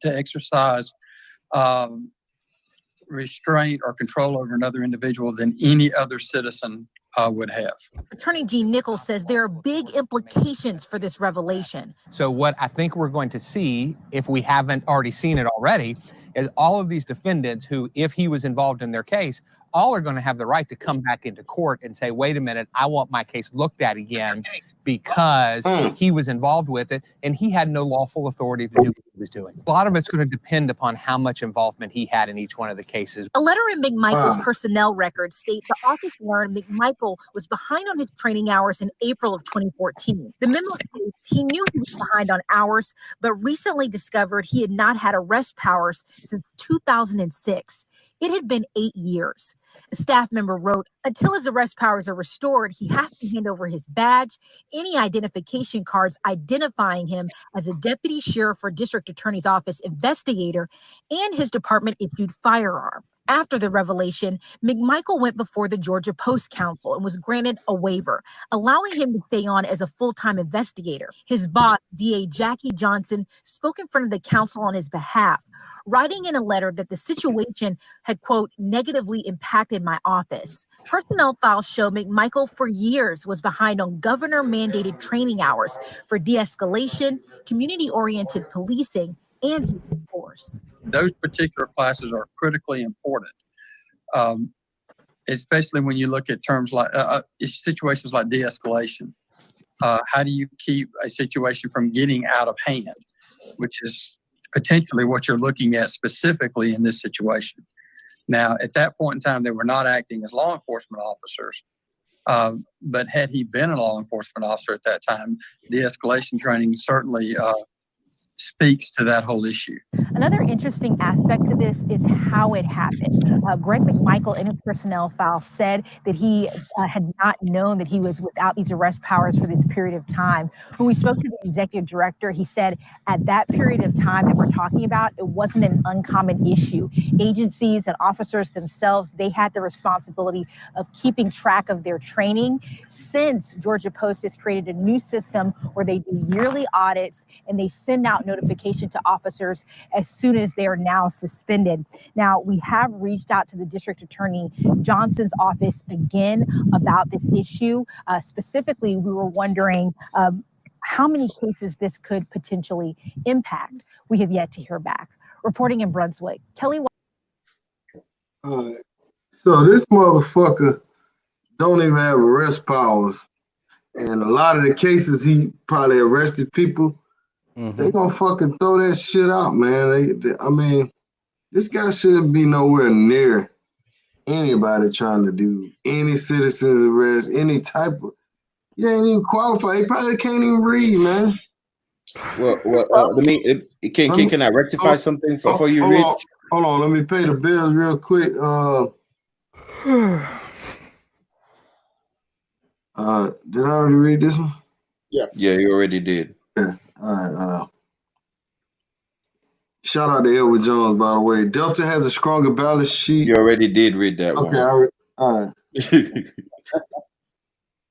to exercise restraint or control over another individual than any other citizen would have. Attorney Gene Nichols says there are big implications for this revelation. So what I think we're going to see, if we haven't already seen it already, is all of these defendants who, if he was involved in their case, all are going to have the right to come back into court and say, wait a minute, I want my case looked at again because he was involved with it and he had no lawful authority to do what he was doing. A lot of it's going to depend upon how much involvement he had in each one of the cases. A letter in McMichael's personnel records states the office learned McMichael was behind on his training hours in April of 2014. The memo states he knew he was behind on hours, but recently discovered he had not had arrest powers since 2006. It had been 8 years. A staff member wrote, until his arrest powers are restored, he has to hand over his badge, any identification cards identifying him as a deputy sheriff or district attorney's office investigator, and his department-issued firearm. After the revelation, McMichael went before the Georgia Post Council and was granted a waiver, allowing him to stay on as a full-time investigator. His boss, DA Jackie Johnson, spoke in front of the council on his behalf, writing in a letter that the situation had, quote, negatively impacted my office. Personnel files show McMichael for years was behind on governor-mandated training hours for de-escalation, community-oriented policing, and use of force. Those particular classes are critically important, especially when you look at terms like situations like de-escalation. How do you keep a situation from getting out of hand, which is potentially what you're looking at specifically in this situation. Now, at that point in time, they were not acting as law enforcement officers, but had he been a law enforcement officer at that time, de-escalation training certainly speaks to that whole issue. Another interesting aspect to this is how it happened. Greg McMichael in his personnel file said that he had not known that he was without these arrest powers for this period of time. When we spoke to the executive director, he said at that period of time that we're talking about, it wasn't an uncommon issue. Agencies and officers themselves, they had the responsibility of keeping track of their training. Since Georgia Post has created a new system where they do yearly audits and they send out notification to officers as soon as they are now suspended. Now, we have reached out to the District Attorney Johnson's office again about this issue. Specifically, we were wondering how many cases this could potentially impact. We have yet to hear back. Reporting in Brunswick, Kelly. So this motherfucker don't even have arrest powers. And a lot of the cases he probably arrested people, they gonna fucking throw that shit out, man. I mean, this guy shouldn't be nowhere near anybody trying to do any citizen's arrest, any type of. He ain't even qualified. He probably can't even read, man. Well, let me. Can I rectify something for you, Rich? Hold on, let me pay the bills real quick. Did I already read this one? Yeah, you already did. Yeah. All right. Shout out to Edward Jones, by the way. Delta has a stronger balance sheet. You already did read that one. Okay, all right.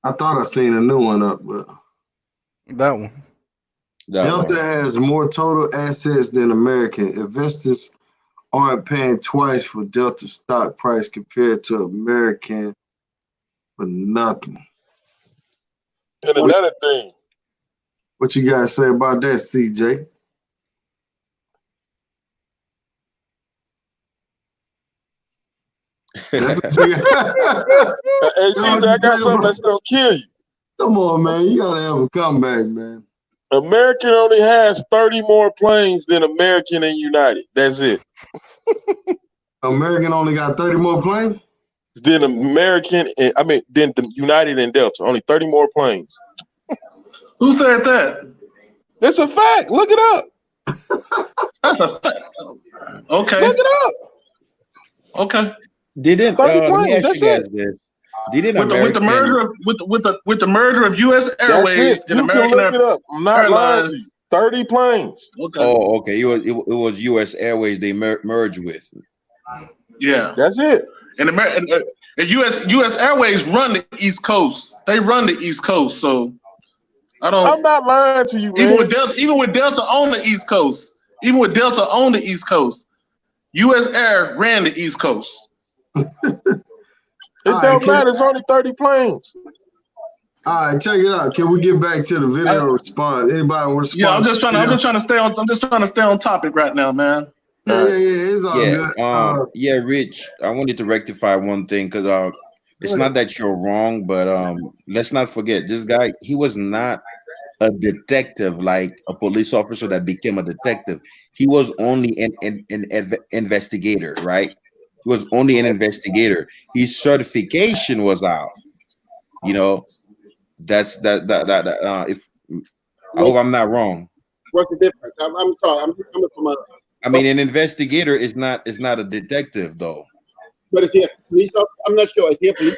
I thought I seen a new one up, but that one. Delta has more total assets than American. Investors aren't paying twice for Delta stock price compared to American for nothing. And another thing. What you guys say about that, CJ? That's what you Hey, CJ, I got something that's gonna kill you. Come on, man. You gotta have a comeback, man. American only has 30 more planes than American and United. That's it. American only got 30 more planes? Than American, than the United and Delta. Only 30 more planes. Who said that? That's a fact. Look it up. That's a fact. Okay. Look it up. Okay. Didn't let me ask you guys this? Didn't with the merger of U.S. Airways and American look it up. I'm not lying to you. 30 planes. Okay. Oh, okay. It was U.S. Airways they merged with. Yeah, that's it. And U.S. Airways run the East Coast. They run the East Coast, so I don't. I'm not lying to you, man. Even with Delta on the East Coast, U.S. Air ran the East Coast. It don't matter. It's only 30 planes. All right, check it out. Can we get back to the video response? Anybody want to respond? Yeah, I'm just trying to stay on topic right now, man. It's all good. Yeah, Rich, I wanted to rectify one thing because it's not that you're wrong, but let's not forget this guy, he was not a detective like a police officer that became a detective. He was only an investigator, right? He was only an investigator. His certification was out. You know, that's if I hope I'm not wrong. What's the difference? I'm sorry. I'm just coming from a. I mean, an investigator is not a detective though. But is he a police officer? I'm not sure. Is he a police?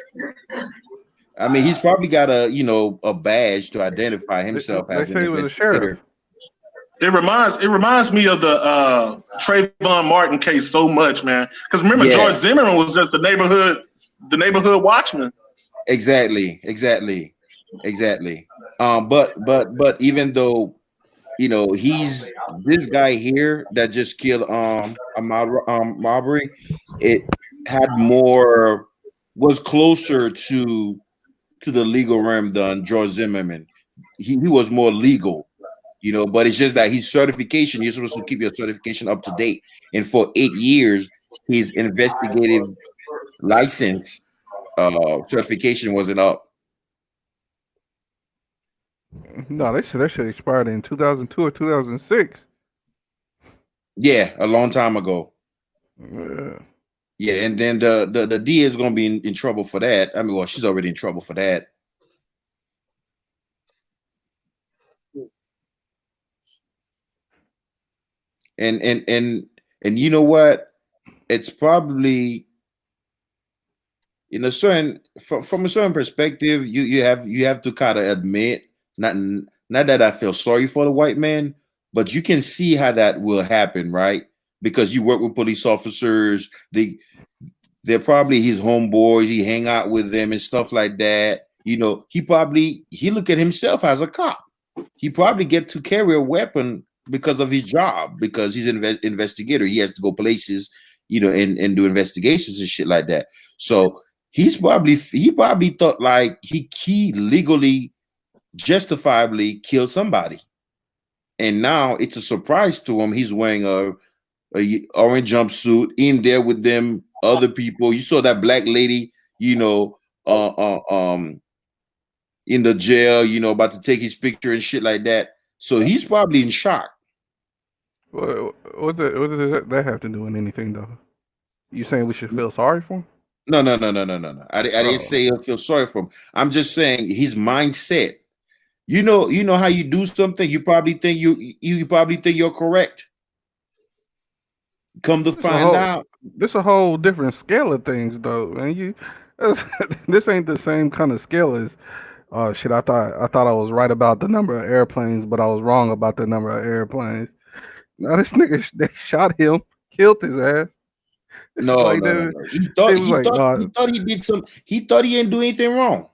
I mean, he's probably got a badge to identify himself They as an say he was a sheriff. investigator. It reminds me of the Trayvon Martin case so much, man. Because remember, George Zimmerman was just the neighborhood watchman. Exactly. But even though he's this guy here that just killed Arbery, it was closer to the legal realm than George Zimmerman. He was more legal, but it's just that his certification, you're supposed to keep your certification up to date. And for 8 years, his investigative license certification wasn't up. No, they said that shit expired in 2002 or 2006. Yeah, a long time ago. Yeah. Yeah, and then the DA is going to be in trouble for that. I mean, well, she's already in trouble for that. And you know what? It's probably from a certain perspective, you have to kind of admit, not that I feel sorry for the white man, but you can see how that will happen, right? Because you work with police officers, they're probably his homeboys, he hang out with them and stuff like that. He look at himself as a cop. He probably get to carry a weapon because of his job, because he's an investigator. He has to go places, and do investigations and shit like that. So he probably thought like he legally, justifiably killed somebody, and now it's a surprise to him. He's wearing a orange jumpsuit in there with them other people. You saw that black lady, in the jail, about to take his picture and shit like that. So he's probably in shock. What does that have to do with anything, though? You saying we should feel sorry for him? No. I didn't say he'll feel sorry for him. I'm just saying his mindset. You know how you do something, you probably think you're correct. Come to find out, this a whole different scale of things, though, man. This ain't the same kind of scale as. Oh shit! I thought I was right about the number of airplanes, but I was wrong about the number of airplanes. Now this nigga, they shot him, killed his ass. No. He thought he did some. He thought he didn't do anything wrong.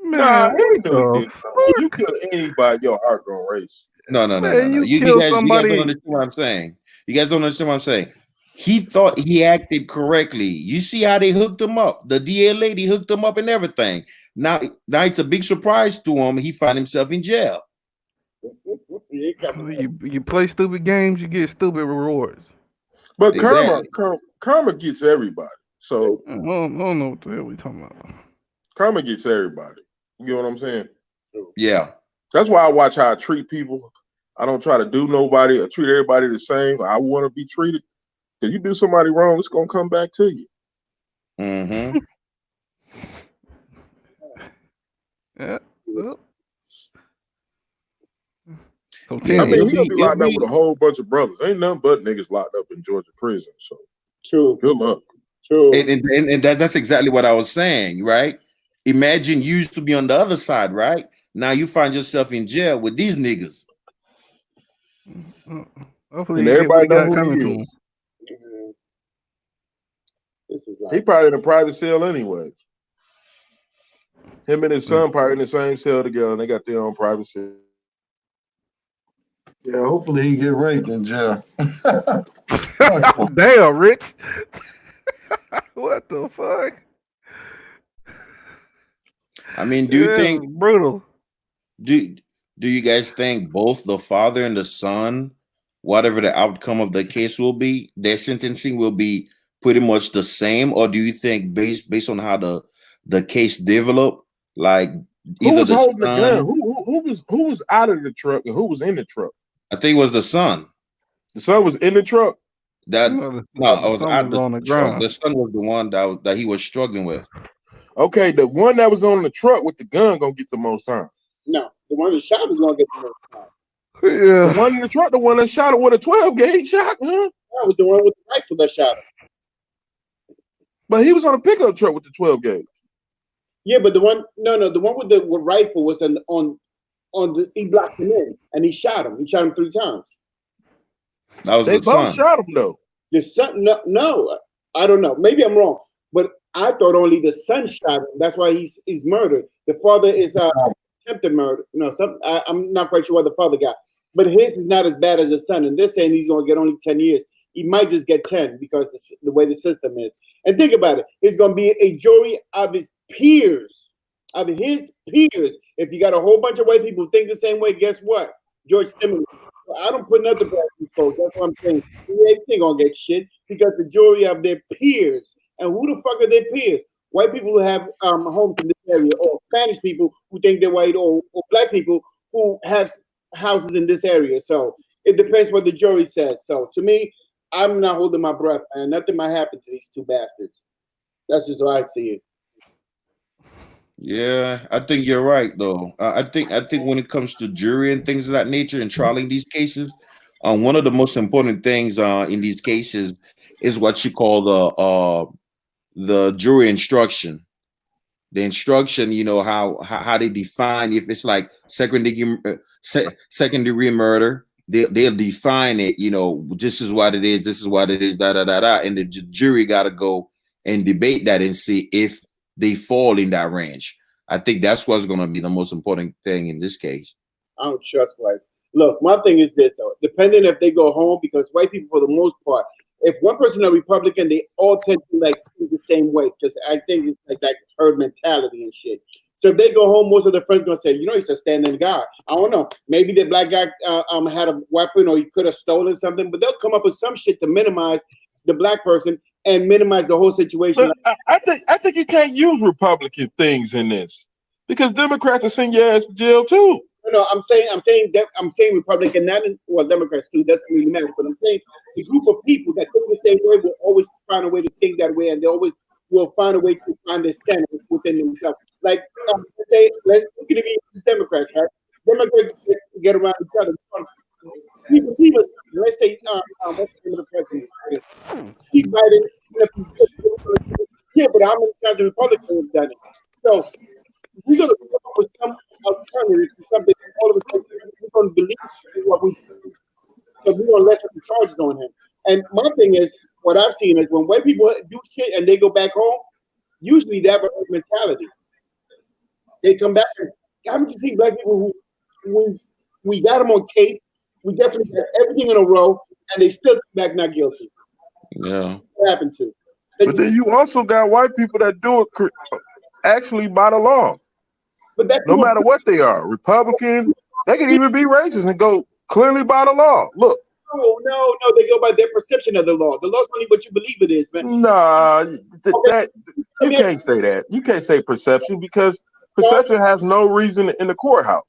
Man, you kill anybody, your heart gonna race. No. You guys don't understand what I'm saying. You guys don't understand what I'm saying. He thought he acted correctly. You see how they hooked him up. The DA lady hooked him up and everything. Now it's a big surprise to him. He found himself in jail. You play stupid games, you get stupid rewards. But karma gets everybody. So I don't know what the hell we talking about. Karma gets everybody. You know what I'm saying? Yeah. That's why I watch how I treat people. I don't try to do nobody or treat everybody the same. I want to be treated. Because you do somebody wrong, it's gonna come back to you. Mm-hmm. Yeah. Well. I mean, he'll be locked up with a whole bunch of brothers. Ain't nothing but niggas locked up in Georgia prison. So true. Good luck. True. And that's exactly what I was saying, right? Imagine you used to be on the other side, right? Now you find yourself in jail with these niggas. Hopefully, and everybody know who he is. He probably in a private cell anyway. Him and his son probably in the same cell together, and they got their own private cell. Yeah, hopefully he get raped in jail. Damn, Rich. What the fuck? I mean, do you think brutal? Do you guys think both the father and the son whatever the outcome of the case will be, their sentencing will be pretty much the same? Or do you think based on how the case developed, like Who either was the holding the gun? son, Who was out of the truck and who was in the truck? I think it was the son. The son was in the truck. That No, no, I the was son at was the on the truck. ground. The son was the one that he was struggling with. Okay, the one that was on the truck with the gun gonna get the most time. No, the one that shot is gonna get the most time. The one in the truck, the one that shot it with a 12 gauge shotgun. That was the one with the rifle that shot him. But he was on a pickup truck with the 12 gauge. Yeah, but the one the one with the rifle was he blocked him in and he shot him. He shot him 3 times. That was They the both son. shot him though. The son, no, I don't know. Maybe I'm wrong, but I thought only the son shot him. That's why he's murdered. The father is attempted murder. I'm not quite sure what the father got, but his is not as bad as the son. And they're saying he's going to get only 10 years. He might just get 10 because the way the system is. And think about it. It's going to be a jury of his peers. If you got a whole bunch of white people who think the same way, guess what? George Zimmerman. I don't put nothing past these folks. That's what I'm saying. They ain't gonna get shit because the jury of their peers. And who the fuck are their peers? White people who have homes in this area, or Spanish people who think they're white, or black people who have houses in this area. So it depends what the jury says. So to me, I'm not holding my breath, man. Nothing might happen to these 2 bastards. That's just how I see it. Yeah, I think you're right though. I think when it comes to jury and things of that nature and trialing these cases, one of the most important things in these cases is what you call the jury instruction. The instruction, you know, how they define if it's like second degree murder. They'll define it. You know, this is what it is. This is what it is. Da da da da. And the jury got to go and debate that and see if they fall in that range. I think that's what's going to be the most important thing in this case. I don't trust white. Look, my thing is this though. Depending if they go home, because white people, for the most part, if one person is a Republican, they all tend to like think the same way. Because I think it's like that herd mentality and shit. So if they go home, most of their friends gonna say, you know, he's a standing guy. I don't know. Maybe the black guy had a weapon or he could have stolen something, but they'll come up with some shit to minimize the black person and minimize the whole situation. But I think you can't use Republican things in this because Democrats will send your ass to jail too. No, I'm saying Republican, not well, Democrats too. Doesn't really matter. But I'm saying the group of people that think the same way will always find a way to think that way, and they always will find a way to find their sanity within themselves. Like let's look at the Democrats, right? Democrats get around each other. People, let's say, what's the name of the president? Keep Biden. Yeah, but how many times the Republicans have done it? So we're gonna come up with some alternative to something all of a sudden we're gonna believe in what we do. So we're gonna lessen the charges on him. And my thing is, what I've seen is when white people do shit and they go back home, usually they have a mentality. They come back and haven't you seen black people who we got them on tape, we definitely got everything in a row, and they still come back not guilty. Yeah. What happened to? But then you also got white people that do it actually by the law. But that's no matter what they are, Republican, they can even be racist and go clearly by the law. Look. No, they go by their perception of the law. The law's only what you believe it is, man. Nah, you can't say that. You can't say perception because perception has no reason in the courthouse.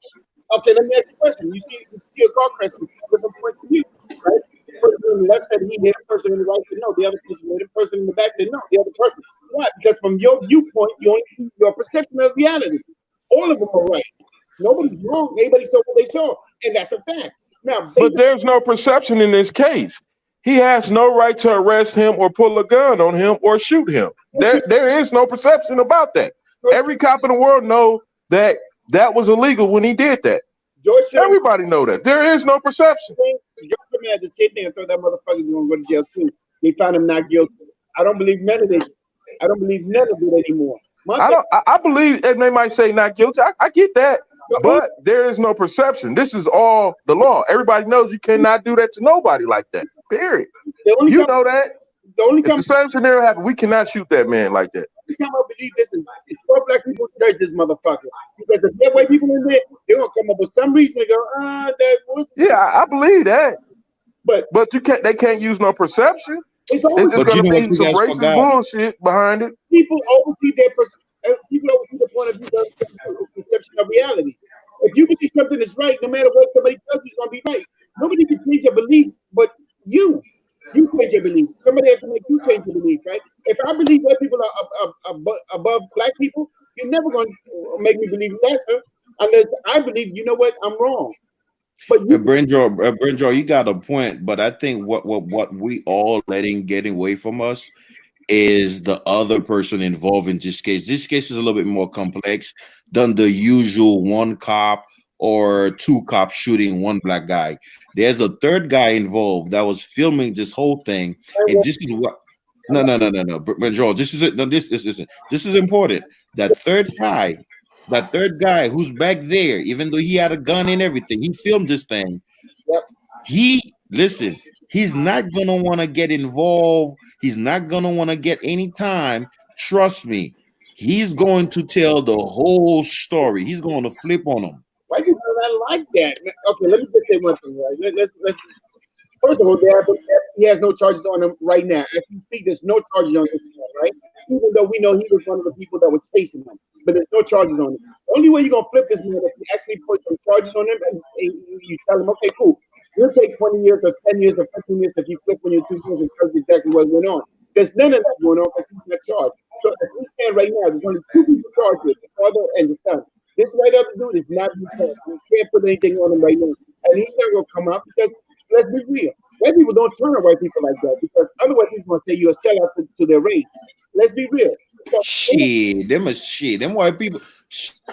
Okay, let me ask you a question. You see a car crash from different point of view, right? The person on the left said he hit a person on the right said no. The other person hit a person in the back said no. The other person. Why? Because from your viewpoint, you only see your perception of reality. All of them are right. Nobody's wrong. Everybody saw what they saw, and that's a fact. Now, but there's no perception in this case. He has no right to arrest him or pull a gun on him or shoot him. There is no perception about that. Every cop in the world know that was illegal when he did that. Everybody know that. There is no perception. George had the same thing. I thought that motherfucker's gonna go to jail too. They found him not guilty. I don't believe none of it. I don't believe none of it anymore. I believe, and they might say not guilty. I get that. But there is no perception. This is all the law. Everybody knows you cannot do that to nobody like that. Period. You know that. If the same scenario happened, we cannot shoot that man like that. Every time I believe this, is 12 black people judge this motherfucker. Because if there are white people in there, they're gonna come up with some reason to go, that was. Yeah, I believe that. But you can't. They can't use no perception. It's It's just But you gonna know what be you some guys racist forgot? bullshit behind it. people oversee their people oversee the point of view of the perception of reality. If you believe something is right, no matter what somebody tells you, it's gonna be right. Nobody can change your belief, but you change your belief. Somebody has to make you change your belief, right? If I believe white people are above black people, you're never gonna make me believe lesser unless I believe, you know what, I'm wrong. But you Brenjo, you got a point, but I think what we all letting getting away from us is the other person involved in this case. This case is a little bit more complex than the usual one cop or two cops shooting one black guy. There's a third guy involved that was filming this whole thing, and this is what. No, Brenjo, this is it. No, this is important. That third guy who's back there, even though he had a gun and everything, he filmed this thing. He's not gonna want to get involved. He's not gonna want to get any time. Trust me, he's going to tell the whole story. He's going to flip on them. Why do you not like that? Okay, let me just say one thing, right? Let's first of all, he has no charges on him right now. As you speak, there's no charges on him, right? Even though we know he was one of the people that were chasing him, but there's no charges on him. The only way you're gonna flip this man if you actually put some charges on him and you tell him, okay, cool, we'll take 20 years or 10 years or 15 years if you flip on your 2 years and tell you exactly what's going on. There's none of that going on because he's not charged. So as we stand right now, there's only 2 people charged with, the father and the son. This right other dude is not charged. We can't put anything on him right now, and he's not gonna come out because let's be real. White people don't turn on white people like that because otherwise people gonna say you're a sellout to their race. Let's be real. Them white people.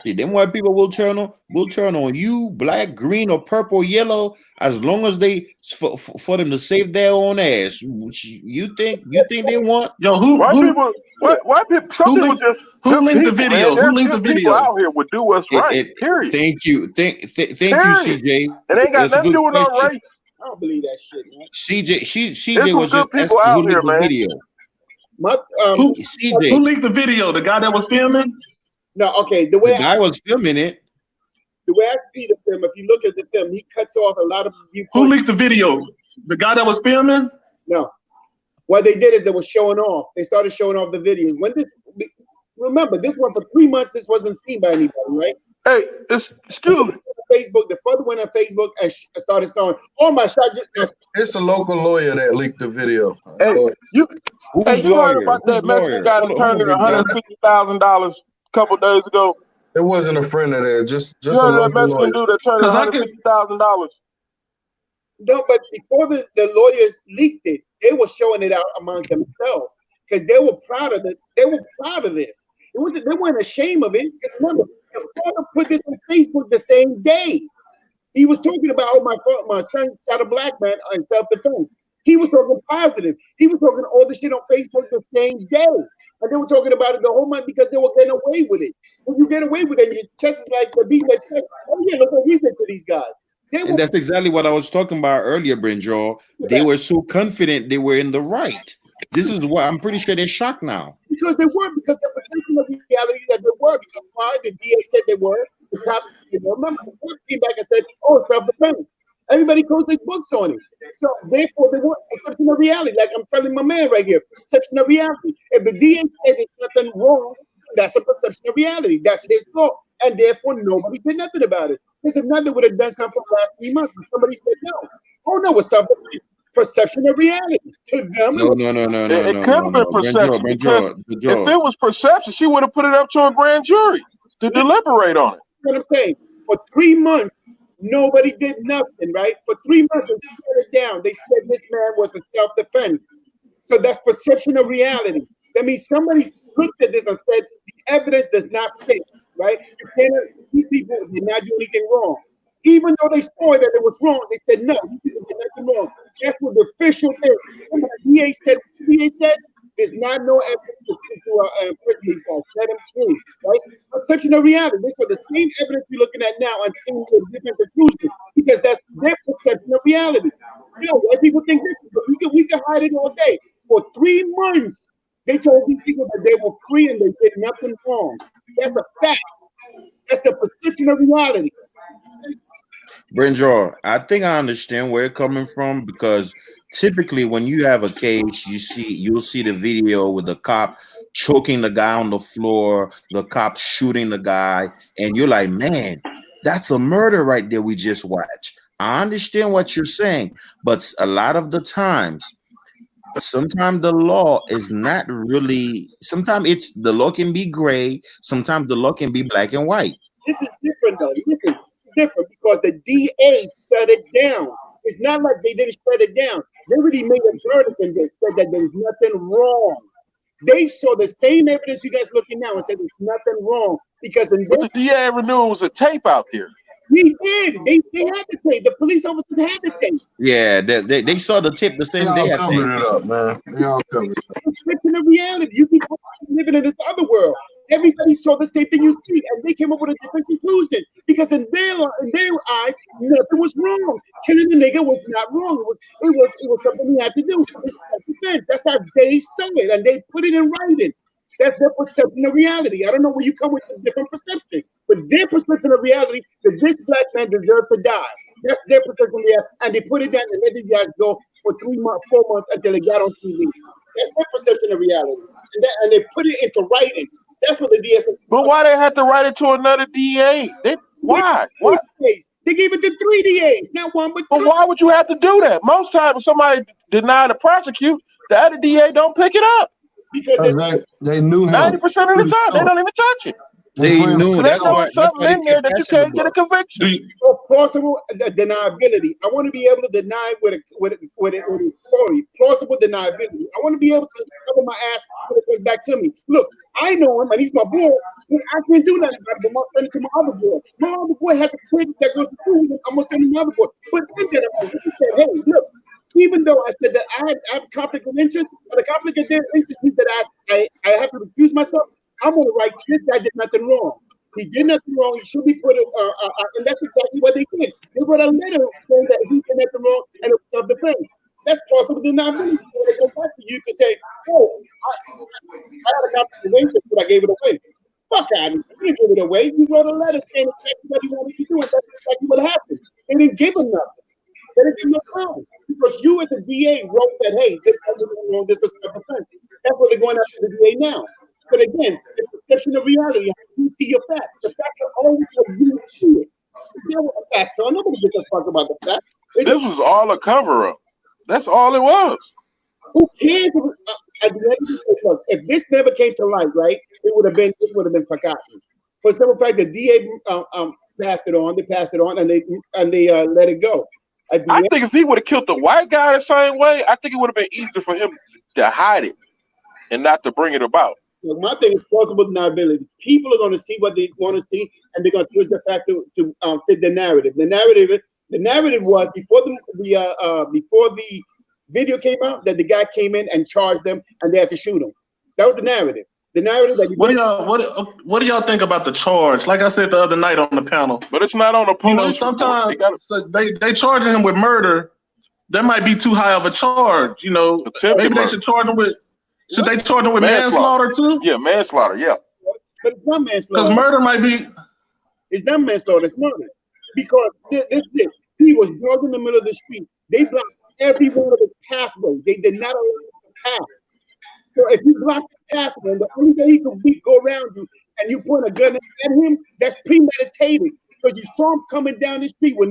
Them white people will turn on you, black, green, or purple, yellow, as long as they for them to save their own ass. You think they want? Yo, white people? Some people just who linked the video? Who linked the video? Out here would do what's right. Period. Thank you, CJ. It ain't got nothing to do with no race. I don't believe that shit, man. CJ was just asking who linked the video. Who leaked the video? The guy that was filming? No, okay. The guy was filming it. The way I see the film, if you look at the film, he cuts off a lot of viewpoints. Who leaked the video? The guy that was filming? No. What they did is they were showing off. They started showing off the video. Remember, this one for 3 months, this wasn't seen by anybody, right? Hey, excuse me. Facebook, the father went on Facebook and started saying, "Oh my shot!" It's a local lawyer that leaked the video. Hey, you heard about that Mexican guy that turned in $150,000 a couple days ago? It wasn't a friend of theirs. Just you heard that Mexican dude that turned $150,000. No, but before the lawyers leaked it, they were showing it out among themselves because they were proud of it. They were proud of this. They weren't ashamed of it. Remember, the father put this on Facebook the same day. He was talking about, oh, my son shot a black man in self-defense. He was talking positive. He was talking all this shit on Facebook the same day. And they were talking about it the whole month because they were getting away with it. When you get away with it, your chest is like the beat that chest. Oh yeah, look what he did to these guys. And that's exactly what I was talking about earlier, Brenjo. They were so confident they were in the right. This is what I'm pretty sure they're shocked now. Because they were, because the perception of reality that they were, because why the DA said they were, the cops said they were. Remember, the cops came back and said, oh, self-defense. Everybody closed their books on it. So therefore, they weren't perception of reality. Like I'm telling my man right here, perception of reality. If the DA said there's nothing wrong, that's a perception of reality. That's his fault. And therefore, nobody did nothing about it. Because if not, they would have done something for the last 3 months. But somebody said no. Oh no, it's self-defense. Perception of reality to them. No. It could have been perception because if it was perception, she would have put it up to a grand jury to deliberate on it. What I'm saying, for 3 months, nobody did nothing, right? For 3 months, they shut it down. They said this man was a self-defense. So that's perception of reality. That means somebody looked at this and said the evidence does not fit, right? These people did not do anything wrong. Even though they saw that it was wrong, they said, no, these people did nothing wrong. That's what the official thing. The DA said, there's not no evidence to prison these guys. Let them prove, right? Perception of reality. This is the same evidence we're looking at now and came to a different conclusion because that's their perception of reality. White people think this, but we can hide it all day. For 3 months, they told these people that they were free and they did nothing wrong. That's a fact. That's the perception of reality. Brenjo, I think I understand where you're coming from because typically when you have a case, you'll see the video with the cop choking the guy on the floor, the cop shooting the guy, and you're like, man, that's a murder right there we just watched. I understand what you're saying, but a lot of the times, sometimes the law is not really, sometimes the law can be gray, sometimes the law can be black and white. This is different though. Listen, it's different because the DA shut it down. It's not like they didn't shut it down. They really made a verdict and they said that there's nothing wrong. They saw the same evidence you guys looking now and said there's nothing wrong because the DA ever knew it was a tape out there. He did. They had the tape. The police officers had the tape. Yeah, they saw the tape the same day. They all covered it up, man. They all covered it up. It's in the reality. You keep living in this other world. Everybody saw the same thing you see, and they came up with a different conclusion because in their eyes, nothing was wrong. Killing the nigga was not wrong. It was something he had to do. That's how they saw it, and they put it in writing. That's their perception of reality. I don't know where you come with a different perception, but their perception of reality that this black man deserved to die. That's their perception of reality, and they put it down and let these guys go for 3 months, 4 months until they got on TV. That's their perception of reality, and they put it into writing. That's what the DA said. But why they had to write it to another DA? Why? What? They gave it to 3 DAs, not one, but 3. But why would you have to do that? Most times, when somebody denied to prosecute, the other DA don't pick it up. Because they knew him. 90% of the time, they don't even touch it. They knew. That's why something in there that you can't get a conviction. Plausible deniability. I want to be able to deny with a story. Plausible deniability. I want to be able to cover my ass when it comes back to me. Look, I know him and he's my boy. I can't do nothing about it, but I'm sending it to my other boy. My other boy has a kid that goes to school with him. I'm gonna send him my other boy. But then I said, hey, look. Even though I said that I have conflict of interest, but the conflict of interest means that I have to recuse myself. I'm gonna write this guy did nothing wrong. He did nothing wrong. He should be put and that's exactly what they did. They wrote a letter saying that he did nothing wrong and it was self-defense. That's possible deniability. When they go back to you, can say, oh, I had a conflict of interest, but I gave it away. Fuck out of it. You didn't give it away. You wrote a letter saying exactly what he wanted to do, and that's exactly what happened. They didn't give him nothing. They didn't give him no crime. Because you as a DA wrote that, hey, this was wrong, this was self-defense. That's what they're going after the DA now. But again, the perception of reality, you see your facts. The facts are always what you see it. You know what the facts are. Nobody gives a fuck about the facts. This was all a cover-up. That's all it was. Who cares? At the end of the day, look, if this never came to light, right, it would have been forgotten. For some fact, the DA passed it on. They passed it on, and they let it go. I think if he would have killed the white guy the same way, I think it would have been easier for him to hide it and not to bring it about. Look, my thing is plausible deniability. People are going to see what they want to see, and they're going to twist the fact to fit the narrative. The narrative was before the video came out that the guy came in and charged them, and they had to shoot him. That was the narrative. The narrative that what do y'all think about the charge? Like I said the other night on the panel, but it's not on the police. You know, sometimes they charging him with murder. That might be too high of a charge. You know, maybe they should charge him with. Should they charge him with manslaughter too? Yeah, manslaughter. Yeah, but it's not manslaughter. Because murder might be. It's not manslaughter. It's murder. Because he was drugged in the middle of the street. They blocked every one of the pathways. They did not allow the path. So if you block the pathway, the only way he could go around you, and you point a gun at him, that's premeditated. Because you saw him coming down the street with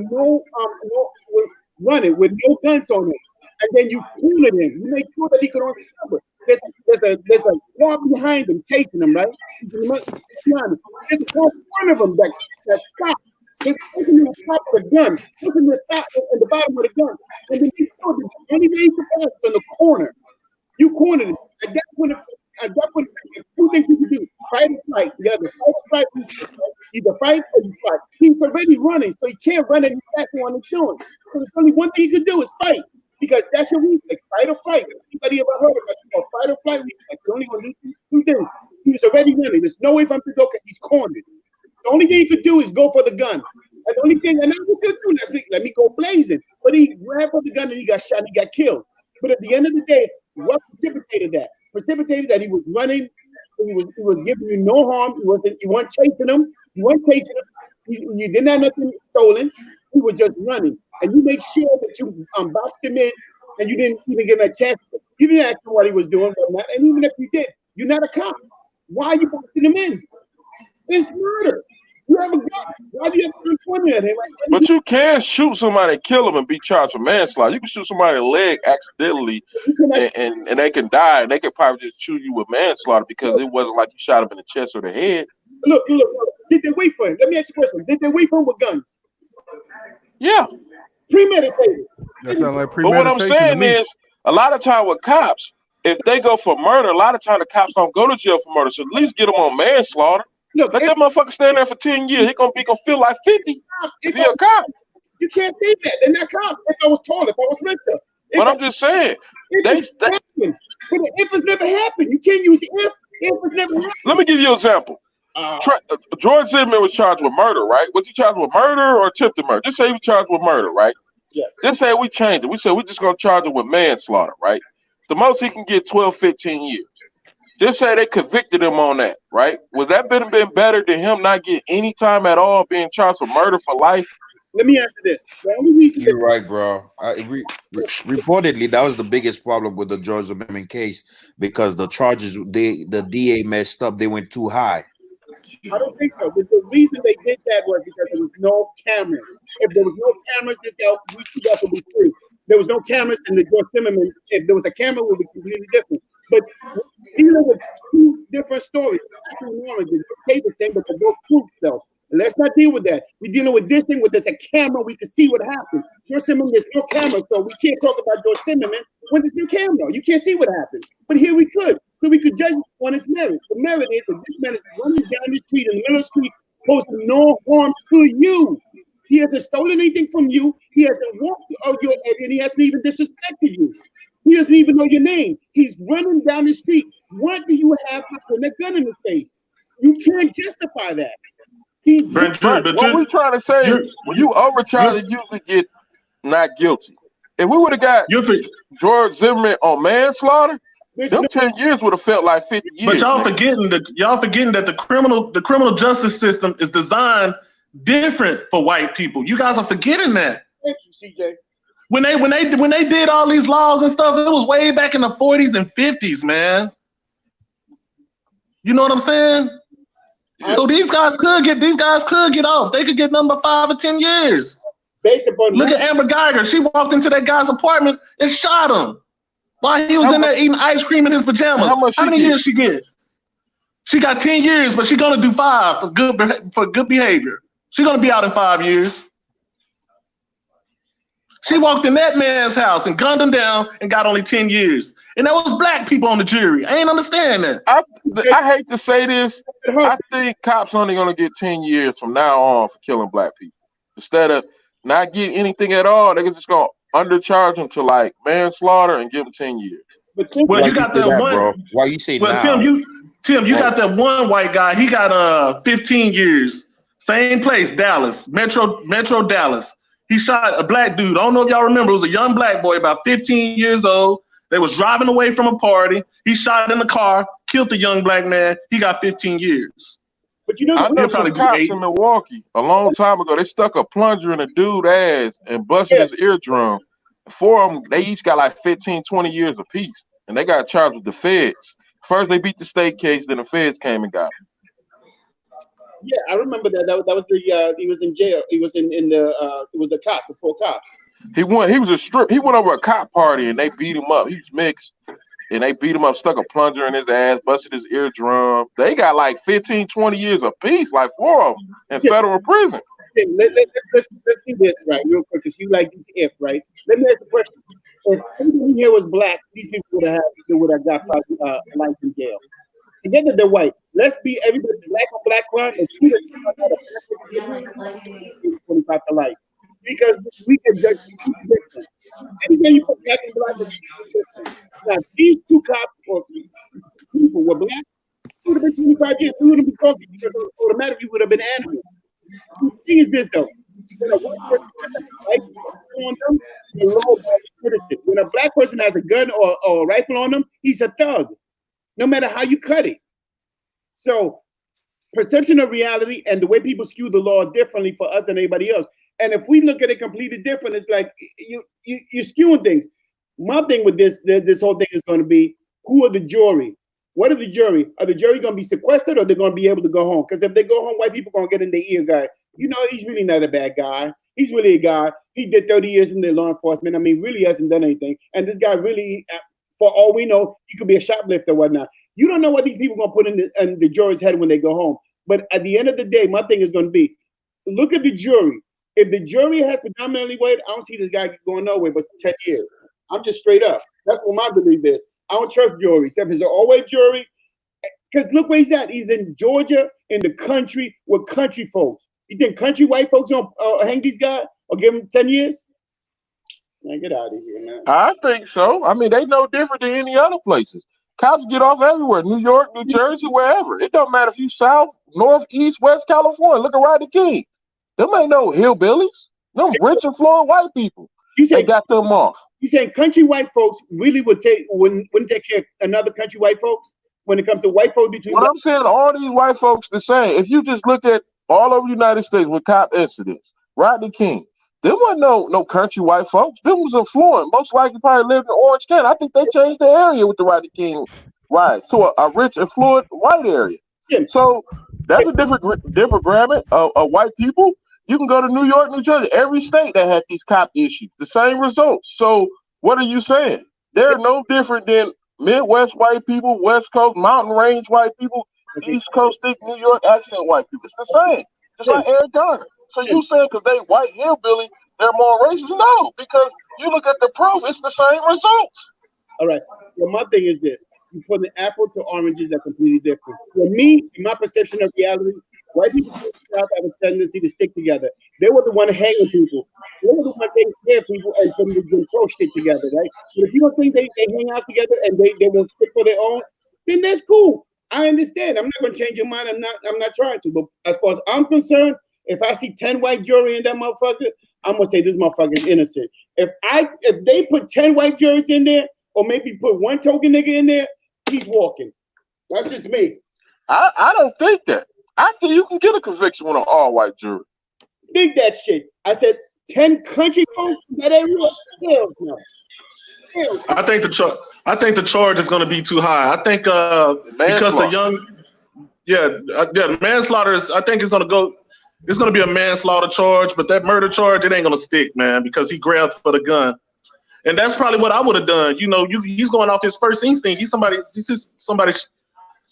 running with no guns on him, and then you pointed him. You make sure that he could only cover. There's a car behind him chasing him, right? There's a car in front of him that stopped. There's something in the top of the gun, something in the bottom of the gun, and then you know the only way you can pass is in the corner. You cornered him. At that point, two things you can do: fight or flight. The other fight, either fight or you fight. He's already running, so he can't run any faster on his doing. So there's only one thing he can do is fight, because that's your reflex: fight or flight. Anybody ever heard of it? Fight or flight reflex. You're only going to do two things. He's already running. There's no way for him to go because he's cornered. The only thing he could do is go for the gun. And the only thing, and I would do too, let me go blazing. But he grabbed for the gun and he got shot and he got killed. But at the end of the day, what precipitated that? Precipitated that he was running, he was giving you no harm. You weren't chasing him. You didn't have nothing stolen. he was just running, and you make sure that you boxed him in, and you didn't even give him a chance. You didn't ask him what he was doing, and even if you did, you're not a cop. Why are you boxing him in? It's murder. You have a gun. Why do you have to point at him? But you can shoot somebody and kill them and be charged with manslaughter. You can shoot somebody in the leg accidentally and they can die, and they could probably just shoot you with manslaughter because it wasn't like you shot him in the chest or the head. Look. Did they wait for him? Let me ask you a question. Did they wait for him with guns? Yeah. Premeditated. That sounds like But what I'm saying is, a lot of time with cops, if they go for murder, a lot of time the cops don't go to jail for murder. So at least get them on manslaughter. Look, let that motherfucker stand there for 10 years. He gonna feel like 50 if he a cop. You can't say that. They're not cops. If I was tall, if I was richer. But I'm just saying. If it's never happened, you can't use if it's never happened. Let me give you an example. George Zimmerman was charged with murder, right? Was he charged with murder or attempted murder? Just say he was charged with murder, right? Yeah. Just say we changed it. We said we're just gonna charge him with manslaughter, right? The most he can get 12, 15 years. Just say they convicted him on that, right? Would that been better than him not getting any time at all, being charged for murder for life? Let me answer this. You're right, bro. Reportedly, that was the biggest problem with the George Zimmerman case because the charges the DA messed up. They went too high. I don't think so. But the reason they did that was because there was no cameras. If there was no cameras, this guy would be free. There was no cameras in the George Zimmerman. If there was a camera, it would be completely different. But dealing with two different stories. They the same, but they're both proof, though. Let's not deal with that. We're dealing with this thing where there's a camera. We can see what happened. George Zimmerman, there's no camera, so we can't talk about George Zimmerman when there's no camera. You can't see what happened. But here we could. So we could judge on his merit. The merit is that this man is running down the street in the middle of the street, posing no harm to you. He hasn't stolen anything from you. He hasn't walked out your head, and he hasn't even disrespected you. He doesn't even know your name. He's running down the street. What do you have to put that gun in his face? You can't justify that. What we trying to say is when you overcharge, you usually get not guilty. If we would have got George Zimmerman on manslaughter, them 10 years would have felt like 50 years. But y'all forgetting that the criminal justice system is designed different for white people. You guys are forgetting that. Thank you, CJ. When they did all these laws and stuff, it was way back in the 40s and 50s, man. You know what I'm saying? So these guys could get off. They could get number 5 or 10 years. Based upon look at Amber Geiger. She walked into that guy's apartment and shot him while he was in there eating ice cream in his pajamas. How many years she get? She got 10 years, but she's gonna do 5 for good behavior. She's gonna be out in 5 years. She walked in that man's house and gunned him down and got only 10 years. And that was black people on the jury. I ain't understand that. I hate to say this. I think cops only gonna get 10 years from now on for killing black people. Instead of not getting anything at all, they're just gonna undercharge them to like manslaughter and give them 10 years. Well, you got that one. Bro. Why you say well, now? Tim, you got that one white guy. He got 15 years. Same place, Dallas, Metro Dallas. He shot a black dude. I don't know if y'all remember. It was a young black boy, about 15 years old. They was driving away from a party. He shot in the car, killed the young black man. He got 15 years. But you know, I know some cops in Milwaukee a long time ago. They stuck a plunger in a dude's ass and busted his eardrum. 4 of them, they each got like 15, 20 years apiece, and they got charged with the feds. First, they beat the state case, then the feds came and got him. Yeah, I remember that. That was the he was in jail. He was in the it was the cops, the 4 cops. He went over a cop party and they beat him up. He was mixed and they beat him up, stuck a plunger in his ass, busted his eardrum. They got like 15, 20 years apiece, like 4 of them in federal prison. Let's do this right real quick, because you like this right? Let me ask the question. If everyone here was black, these people would have got probably life in jail. Forget that they're white. Let's be everybody black on black crime and shoot a 25 to life. Because we can judge different. Anything you put black and black, now these 2 cops or people were black, it would have been 25 years. We wouldn't be talking because automatically would have been animals. The thing is this though. When a white person has a rifle on them, he's a law-abiding citizen. When a black person has a gun or a rifle on them, he's a thug. No matter how you cut it. So perception of reality and the way people skew the law differently for us than anybody else. And if we look at it completely different, it's like you're skewing things. My thing with this whole thing is going to be, who are the jury? What are the jury? Are the jury going to be sequestered, or they're going to be able to go home? Because if they go home, white people going to get in their ear, guy. You know, he's really not a bad guy. He's really a guy. He did 30 years in the law enforcement. I mean, really hasn't done anything. And this guy really, for all we know, he could be a shoplifter or whatnot. You don't know what these people are going to put in the jury's head when they go home. But at the end of the day, my thing is going to be, look at the jury. If the jury has predominantly white, I don't see this guy going nowhere but 10 years. I'm just straight up. That's what my belief is. I don't trust juries. Except it's an all-white jury. Because look where he's at. He's in Georgia, in the country, with country folks. You think country white folks don't hang these guys or give them 10 years? Man, get out of here, man. I think so. I mean, they no different than any other places. Cops get off everywhere. New York, New Jersey, wherever. It don't matter if you south, north, east, west California. Look at Rodney King. Them ain't no hillbillies. Them rich and flowing white people. They got them off. You saying country white folks really wouldn't take care of another country white folks when it comes to white folks between? What I'm saying, all these white folks the same. If you just look at all over the United States with cop incidents, Rodney King, them wasn't no country white folks. Them was affluent. Most likely probably lived in Orange County. I think they changed the area with the Rodney King riots to a rich, affluent white area. Yeah. So that's a different demographic of white people. You can go to New York, New Jersey, every state that had these cop issues, the same results. So what are you saying? They're no different than Midwest white people, West Coast, Mountain Range white people, East Coast, thick New York accent white people. It's the same, just like Eric Garner. So you saying because they white hillbilly, they're more racist? No, because you look at the proof, it's the same results. All right. Well, my thing is this. You put an apple to oranges that are completely different. For me, in my perception of reality, white people have a tendency to stick together. They were the one hanging people. They were the one taking care of people and putting the Jim Crow shit together, right? But if you don't think they hang out together and they will stick for their own, then that's cool. I understand. I'm not going to change your mind. I'm not trying to. But as far as I'm concerned, if I see 10 white jury in that motherfucker, I'm going to say this motherfucker is innocent. If they put 10 white juries in there, or maybe put one token nigga in there, he's walking. That's just me. I don't think that. I think you can get a conviction with an all-white jury. Think that shit. I said 10 country folks that everyone. Hell no. I think the charge is going to be too high. I think because the young, manslaughter is. I think it's going to go. It's going to be a manslaughter charge, but that murder charge, it ain't going to stick, man, because he grabbed for the gun. And that's probably what I would have done. You know, he's going off his first instinct. He sees somebody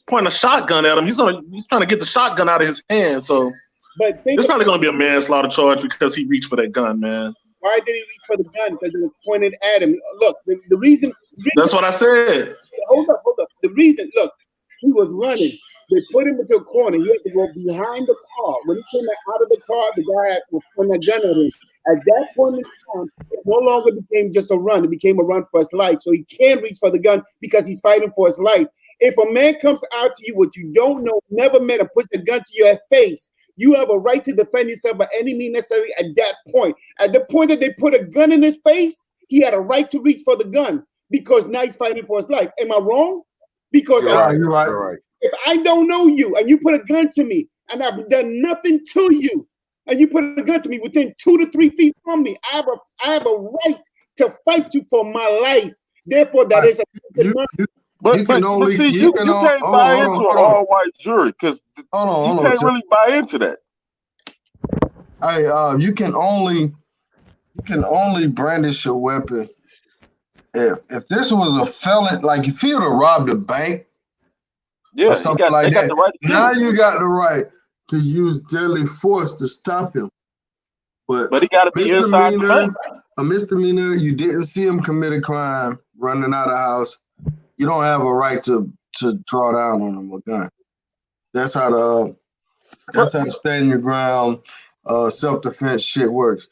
pointing a shotgun at him. He's trying to get the shotgun out of his hand. So it's probably going to be a manslaughter charge because he reached for that gun, man. Why did he reach for the gun? Because it was pointed at him. Look, the reason. That's what I said. Hold up. The reason, look, he was running. They put him into a corner. He had to go behind the car. When he came out of the car, the guy was pointing a gun at him. At that point in time, it no longer became just a run. It became a run for his life. So he can't reach for the gun because he's fighting for his life. If a man comes out to you, what you don't know, never met, and puts a gun to your face, you have a right to defend yourself by any means necessary at that point. At the point that they put a gun in his face, he had a right to reach for the gun because now he's fighting for his life. Am I wrong? Because you're right. If I don't know you and you put a gun to me and I've done nothing to you, and you put a gun to me within 2 to 3 feet from me, I have a right to fight you for my life. Therefore, that is a murder. But you can't buy into an all-white jury because you can't really buy into that. You can only brandish a weapon if this was a felon, like if he would have robbed a bank, or something like that. Now you got the right to use deadly force to stop him. But he got to be inside the bank. A misdemeanor, you didn't see him commit a crime, running out of the house. You don't have a right to draw down on him with a gun. That's how the stand your ground, self-defense shit works.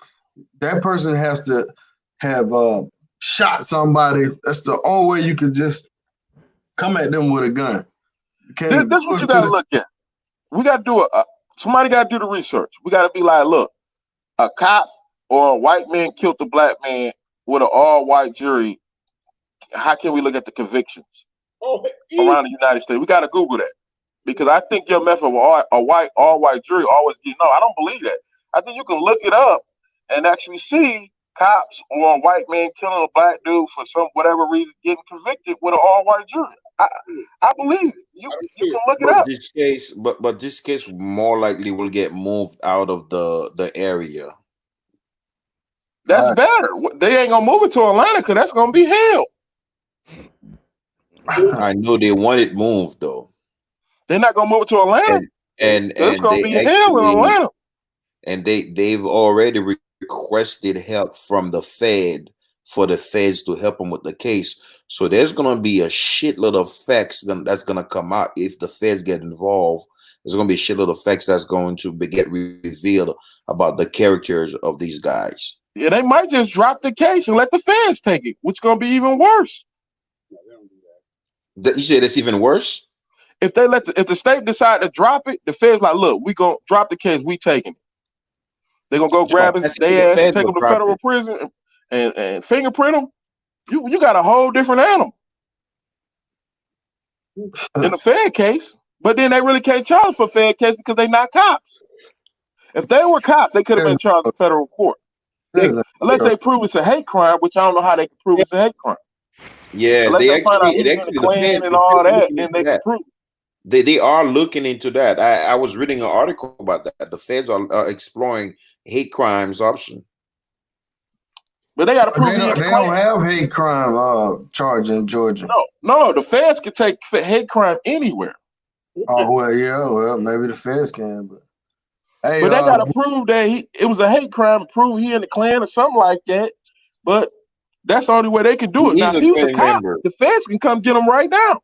That person has to have shot somebody. That's the only way you could just come at them with a gun. This what you gotta look at. We gotta do somebody gotta do the research. We gotta be like, look, a cop or a white man killed a black man with an all-white jury. How can we look at the convictions around the United States? We gotta Google that because I think your method of a white all-white jury always get no. I don't believe that. I think you can look it up and actually see cops or a white man killing a black dude for some whatever reason getting convicted with an all white jury. I believe it. You can look it But up. this case, but this case more likely will get moved out of the area. That's better. They ain't gonna move it to Atlanta because that's gonna be hell. I know they want it moved though. They're not gonna move it to Atlanta. And It's gonna they be hell in actually Atlanta. and they've already requested help from the Fed for the feds to help them with the case. So there's gonna be a shitload of facts that's gonna come out if the feds get involved. There's gonna be a shitload of facts that's going to get revealed about the characters of these guys. Yeah, they might just drop the case and let the feds take it, which is gonna be even worse. You say that's even worse? If they if the state decide to drop it, the feds like, look, we gonna drop the case, we taking it. They're gonna go grab their ass and take them to federal prison and fingerprint them. You got a whole different animal in the Fed case. But then they really can't charge for Fed case because they not cops. If they were cops, they could have been charged in federal court. Unless they prove it's a hate crime, which I don't know how they can prove it's a hate crime. Yeah, Unless they find out he's in the Klan and all that, then they can prove it. They are looking into that. I was reading an article about that. The feds are exploring hate crimes option. But they got to prove they don't have hate crime charge in Georgia. No, the feds can take hate crime anywhere. Oh well, maybe the feds can, but hey, but they got to prove that it was a hate crime, prove he in the Klan or something like that. But that's the only way they can do it. Now, if he was a cop, the feds can come get him right now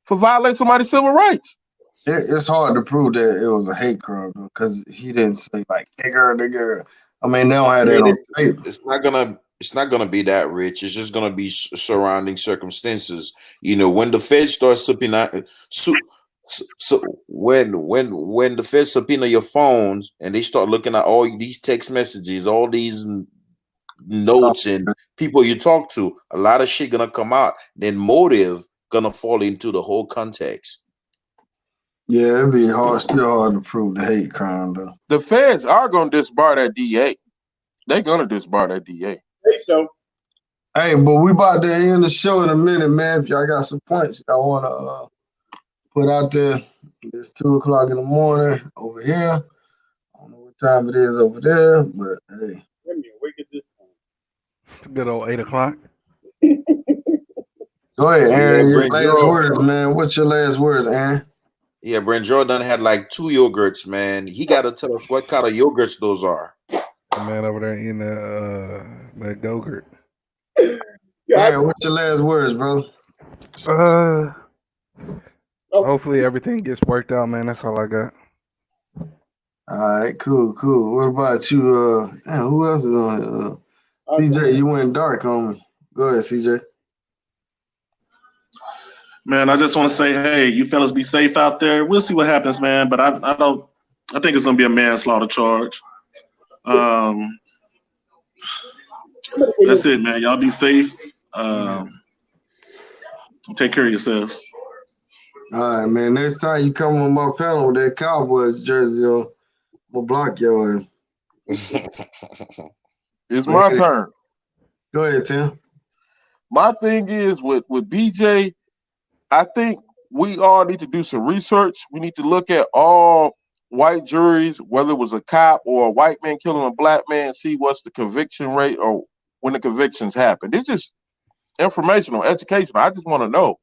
for violating somebody's civil rights. It's hard to prove that it was a hate crime because he didn't say like nigger. I mean, they don't have that on tape. It's not gonna be that rich. It's just gonna be surrounding circumstances. You know, when the feds start subpoena, when the feds subpoena your phones and they start looking at all these text messages, all these notes and people you talk to, a lot of shit gonna come out. Then motive gonna fall into the whole context. Yeah, it'd be still hard to prove the hate crime though. The feds are gonna disbar that DA. They're gonna disbar that DA. So. Hey, but we about to end the show in a minute, man. If y'all got some points I wanna put out there, it's 2:00 in the morning over here. I don't know what time it is over there, but hey. Good old 8 o'clock. Go ahead, Aaron. Your last words, man. What's your last words, Aaron? Yeah, Brent Jordan had like 2 yogurts, man. He got to tell us what kind of yogurts those are. The man over there eating that Go-Gurt. Yeah, what's your last words, brother? Hopefully everything gets worked out, man. That's all I got. All right, cool. What about you? Who else is on here? CJ, you went dark on me. Go ahead, CJ. Man, I just want to say, hey, you fellas be safe out there. We'll see what happens, man. But I think it's gonna be a manslaughter charge. That's it, man. Y'all be safe. Take care of yourselves. All right, man. Next time you come on my panel with that Cowboys jersey on, I'm gonna block your ass. It's my turn. Go ahead, Tim. My thing is with BJ, I think we all need to do some research. We need to look at all white juries, whether it was a cop or a white man killing a black man, see what's the conviction rate or when the convictions happen. It's just informational, educational. I just want to know.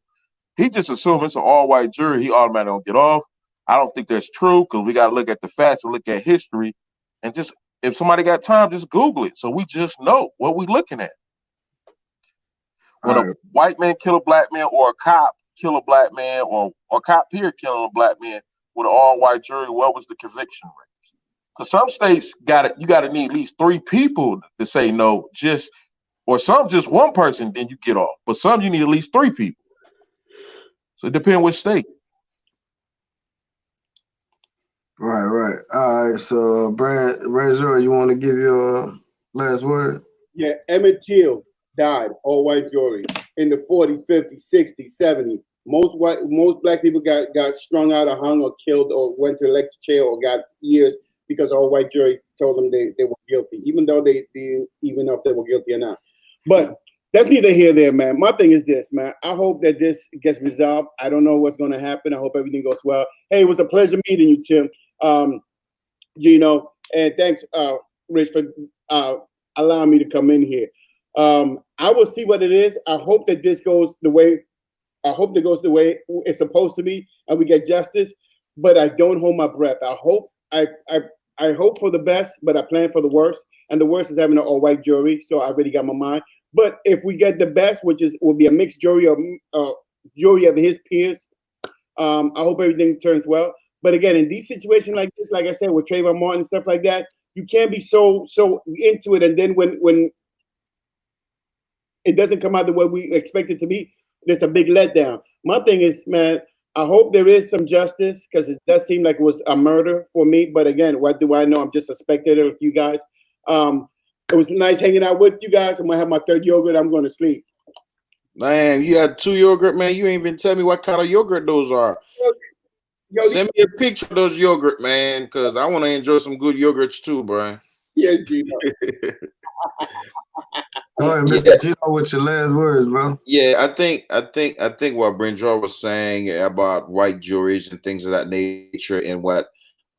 He just assumed it's an all-white jury. He automatically don't get off. I don't think that's true because we got to look at the facts and look at history. And just if somebody got time, just Google it so we just know what we're looking at. When a white man kill a black man or a cop kill a black man or cop period killing a black man with an all-white jury, what was the conviction rate? Because some states you got to need at least 3 people to say no, or some just one person, then you get off. But some you need at least 3 people. So it depends which state. Right. All right. So, Branzor, you want to give your last word? Yeah, Emmett Till died, all white jury, in the 40s, 50s, 60s, 70s. Most black people got strung out or hung or killed or went to electric chair or got years because all white jury told them they were guilty, even though even if they were guilty or not. But that's neither here nor there, man. My thing is this, man. I hope that this gets resolved. I don't know what's going to happen. I hope everything goes well. Hey, it was a pleasure meeting you, Tim. And thanks, Rich, for allowing me to come in here. I will see what it is. I hope that this goes the way. I hope it goes the way it's supposed to be, and we get justice. But I don't hold my breath. I hope for the best, but I plan for the worst. And the worst is having an all-white jury. So I already got my mind. But if we get the best, which will be a mixed jury of jury of his peers, I hope everything turns well. But again, in these situations like this, like I said, with Trayvon Martin and stuff like that, you can't be so into it, and then when it doesn't come out the way we expect it to be, there's a big letdown. My thing is, man, I hope there is some justice, because it does seem like it was a murder for me. But again, what do I know? I'm just a spectator of you guys. It was nice hanging out with you guys. I'm gonna have my third yogurt. I'm going to sleep. Man, you had 2 yogurt, man. You ain't even tell me what kind of yogurt those are. Send me a picture of those yogurt, man, because I want to enjoy some good yogurts too, bro. Yeah, Gino. All right, Mr. Gino, what's your last words, bro? Yeah, I think what Brinjar was saying about white juries and things of that nature, and what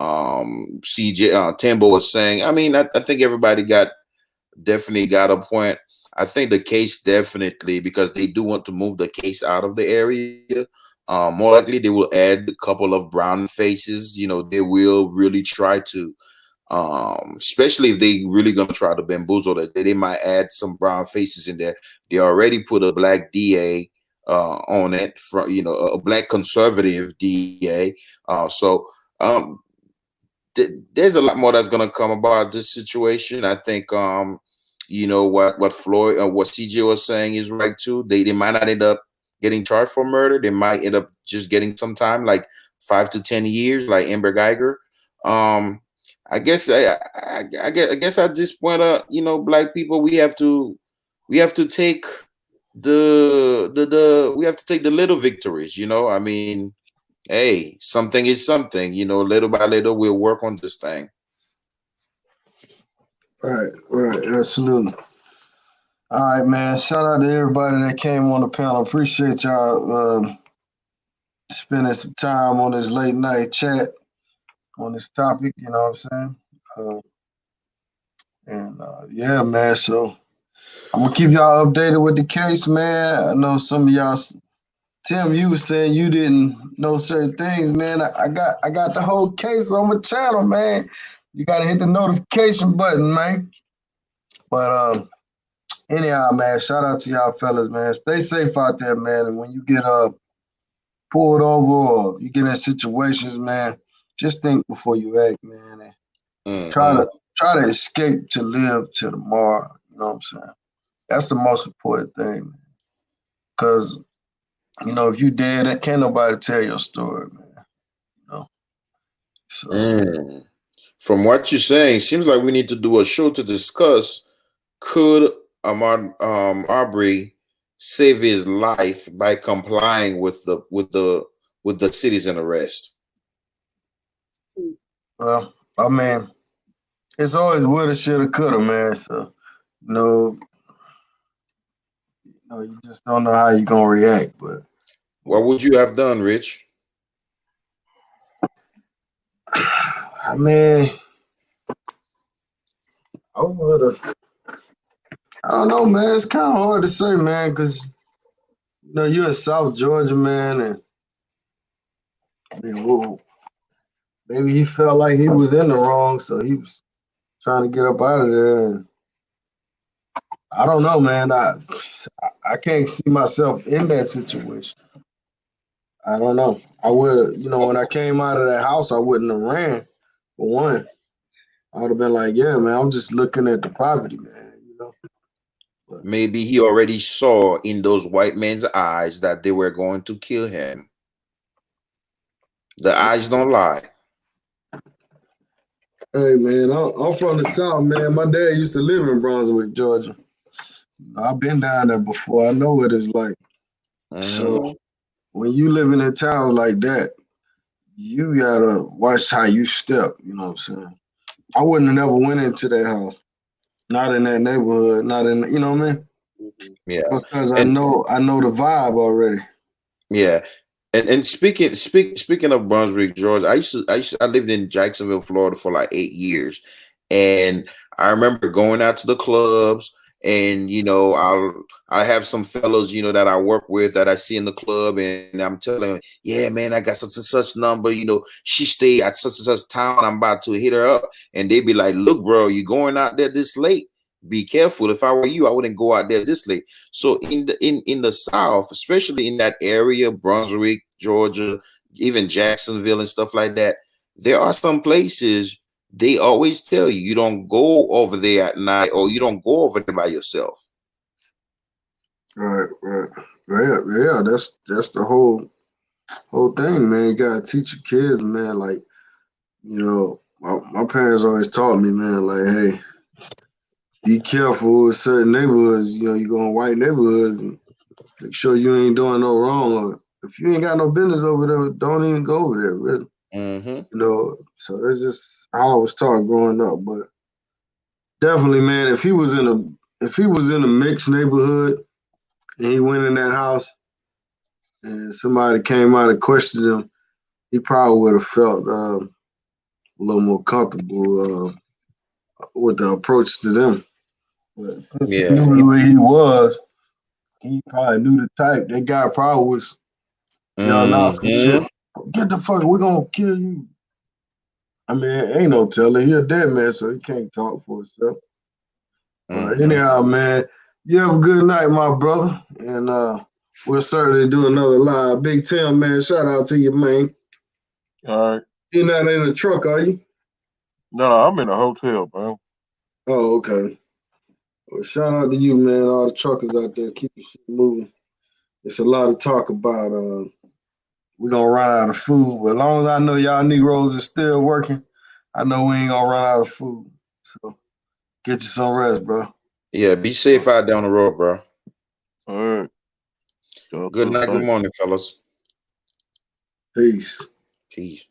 CJ Timbo was saying. I mean, I think everybody definitely got a point. I think the case definitely, because they do want to move the case out of the area. More likely they will add a couple of brown faces. They will really try to, especially if they really gonna try to bamboozle it, they might add some brown faces in there. They already put a black DA on it, from a black conservative DA. So there's a lot more that's gonna come about this situation. I think what Floyd, what CJ was saying is right too. They might not end up getting charged for murder. They might end up just getting some time, like 5 to 10 years, like Amber Geiger. I guess at this point, black people, we have to take the little victories. I mean, hey, something is something. Little by little, we'll work on this thing. Right, absolutely. All right, man. Shout out to everybody that came on the panel. Appreciate y'all spending some time on this late night chat on this topic. You know what I'm saying? Yeah, man. So I'm gonna keep y'all updated with the case, man. I know some of y'all. Tim, you were saying you didn't know certain things, man. I got the whole case on my channel, man. You gotta hit the notification button, man. But anyhow, man, shout out to y'all fellas, man. Stay safe out there, man. And when you get pulled over or you get in situations, man, just think before you act, man. And try to escape to live till tomorrow. You know what I'm saying? That's the most important thing, man. Because if you dead, can't nobody tell your story, man. So. From what you're saying, seems like we need to do a show to discuss, could Arbery save his life by complying with the citizen arrest? Well, I mean, it's always woulda, shoulda, coulda, man. So you just don't know how you're gonna react. But what would you have done, Rich? I mean, I would have. I don't know, man. It's kind of hard to say, man, because you're in South Georgia, man, and maybe he felt like he was in the wrong, so he was trying to get up out of there. And I don't know, man. I can't see myself in that situation. I don't know. I would, when I came out of that house, I wouldn't have ran. For one, I would have been like, yeah, man, I'm just looking at the property, man. But maybe he already saw in those white men's eyes that they were going to kill him. The eyes don't lie. Hey, man, I'm from the South, man. My dad used to live in Brunswick, Georgia. I've been down there before. I know what it's like. So when you living in towns like that, you gotta watch how you step. You know what I'm saying? I wouldn't have never went into that house. Not in that neighborhood. Not in, you know what I mean? Yeah. Because I know the vibe already. Yeah. And speaking of Brunswick, Georgia, I lived in Jacksonville, Florida for like 8 years. And I remember going out to the clubs, and I have some fellows, that I work with that I see in the club, and I'm telling them, yeah, man, I got such and such number, she stayed at such and such town, I'm about to hit her up. And they be like, look, bro, you going out there this late? Be careful. If I were you, I wouldn't go out there this late. So in the South, especially in that area, Brunswick, Georgia, even Jacksonville and stuff like that, there are some places they always tell you don't go over there at night, or you don't go over there by yourself. Right. Yeah. That's the whole thing, man. You gotta teach your kids, man. Like, my parents always taught me, man, like, hey, be careful with certain neighborhoods. You go in white neighborhoods and make sure you ain't doing no wrong. Or if you ain't got no business over there, don't even go over there, really. So that's just how I was taught growing up. But definitely, man, if he was in a mixed neighborhood and he went in that house and somebody came out and questioned him, he probably would have felt a little more comfortable with the approach to them. But since he knew where he was, he probably knew the type. That guy probably was yelling out some shit. Get the fuck, we're gonna kill you. I mean, ain't no telling. He a dead man, so he can't talk for himself. But anyhow, man, you have a good night, my brother. And we'll certainly do another live. Big Tim, man, shout out to you, man. All right. You're not in the truck, are you? No, I'm in a hotel, bro. Oh, okay. Well, shout out to you, man. All the truckers out there, keep your shit moving. It's a lot of talk about we're gonna run out of food. But as long as I know y'all Negroes are still working, I know we ain't gonna run out of food. So get you some rest, bro. Yeah, be safe out down the road, bro. All right. Good night, good morning, fellas. Peace. Peace.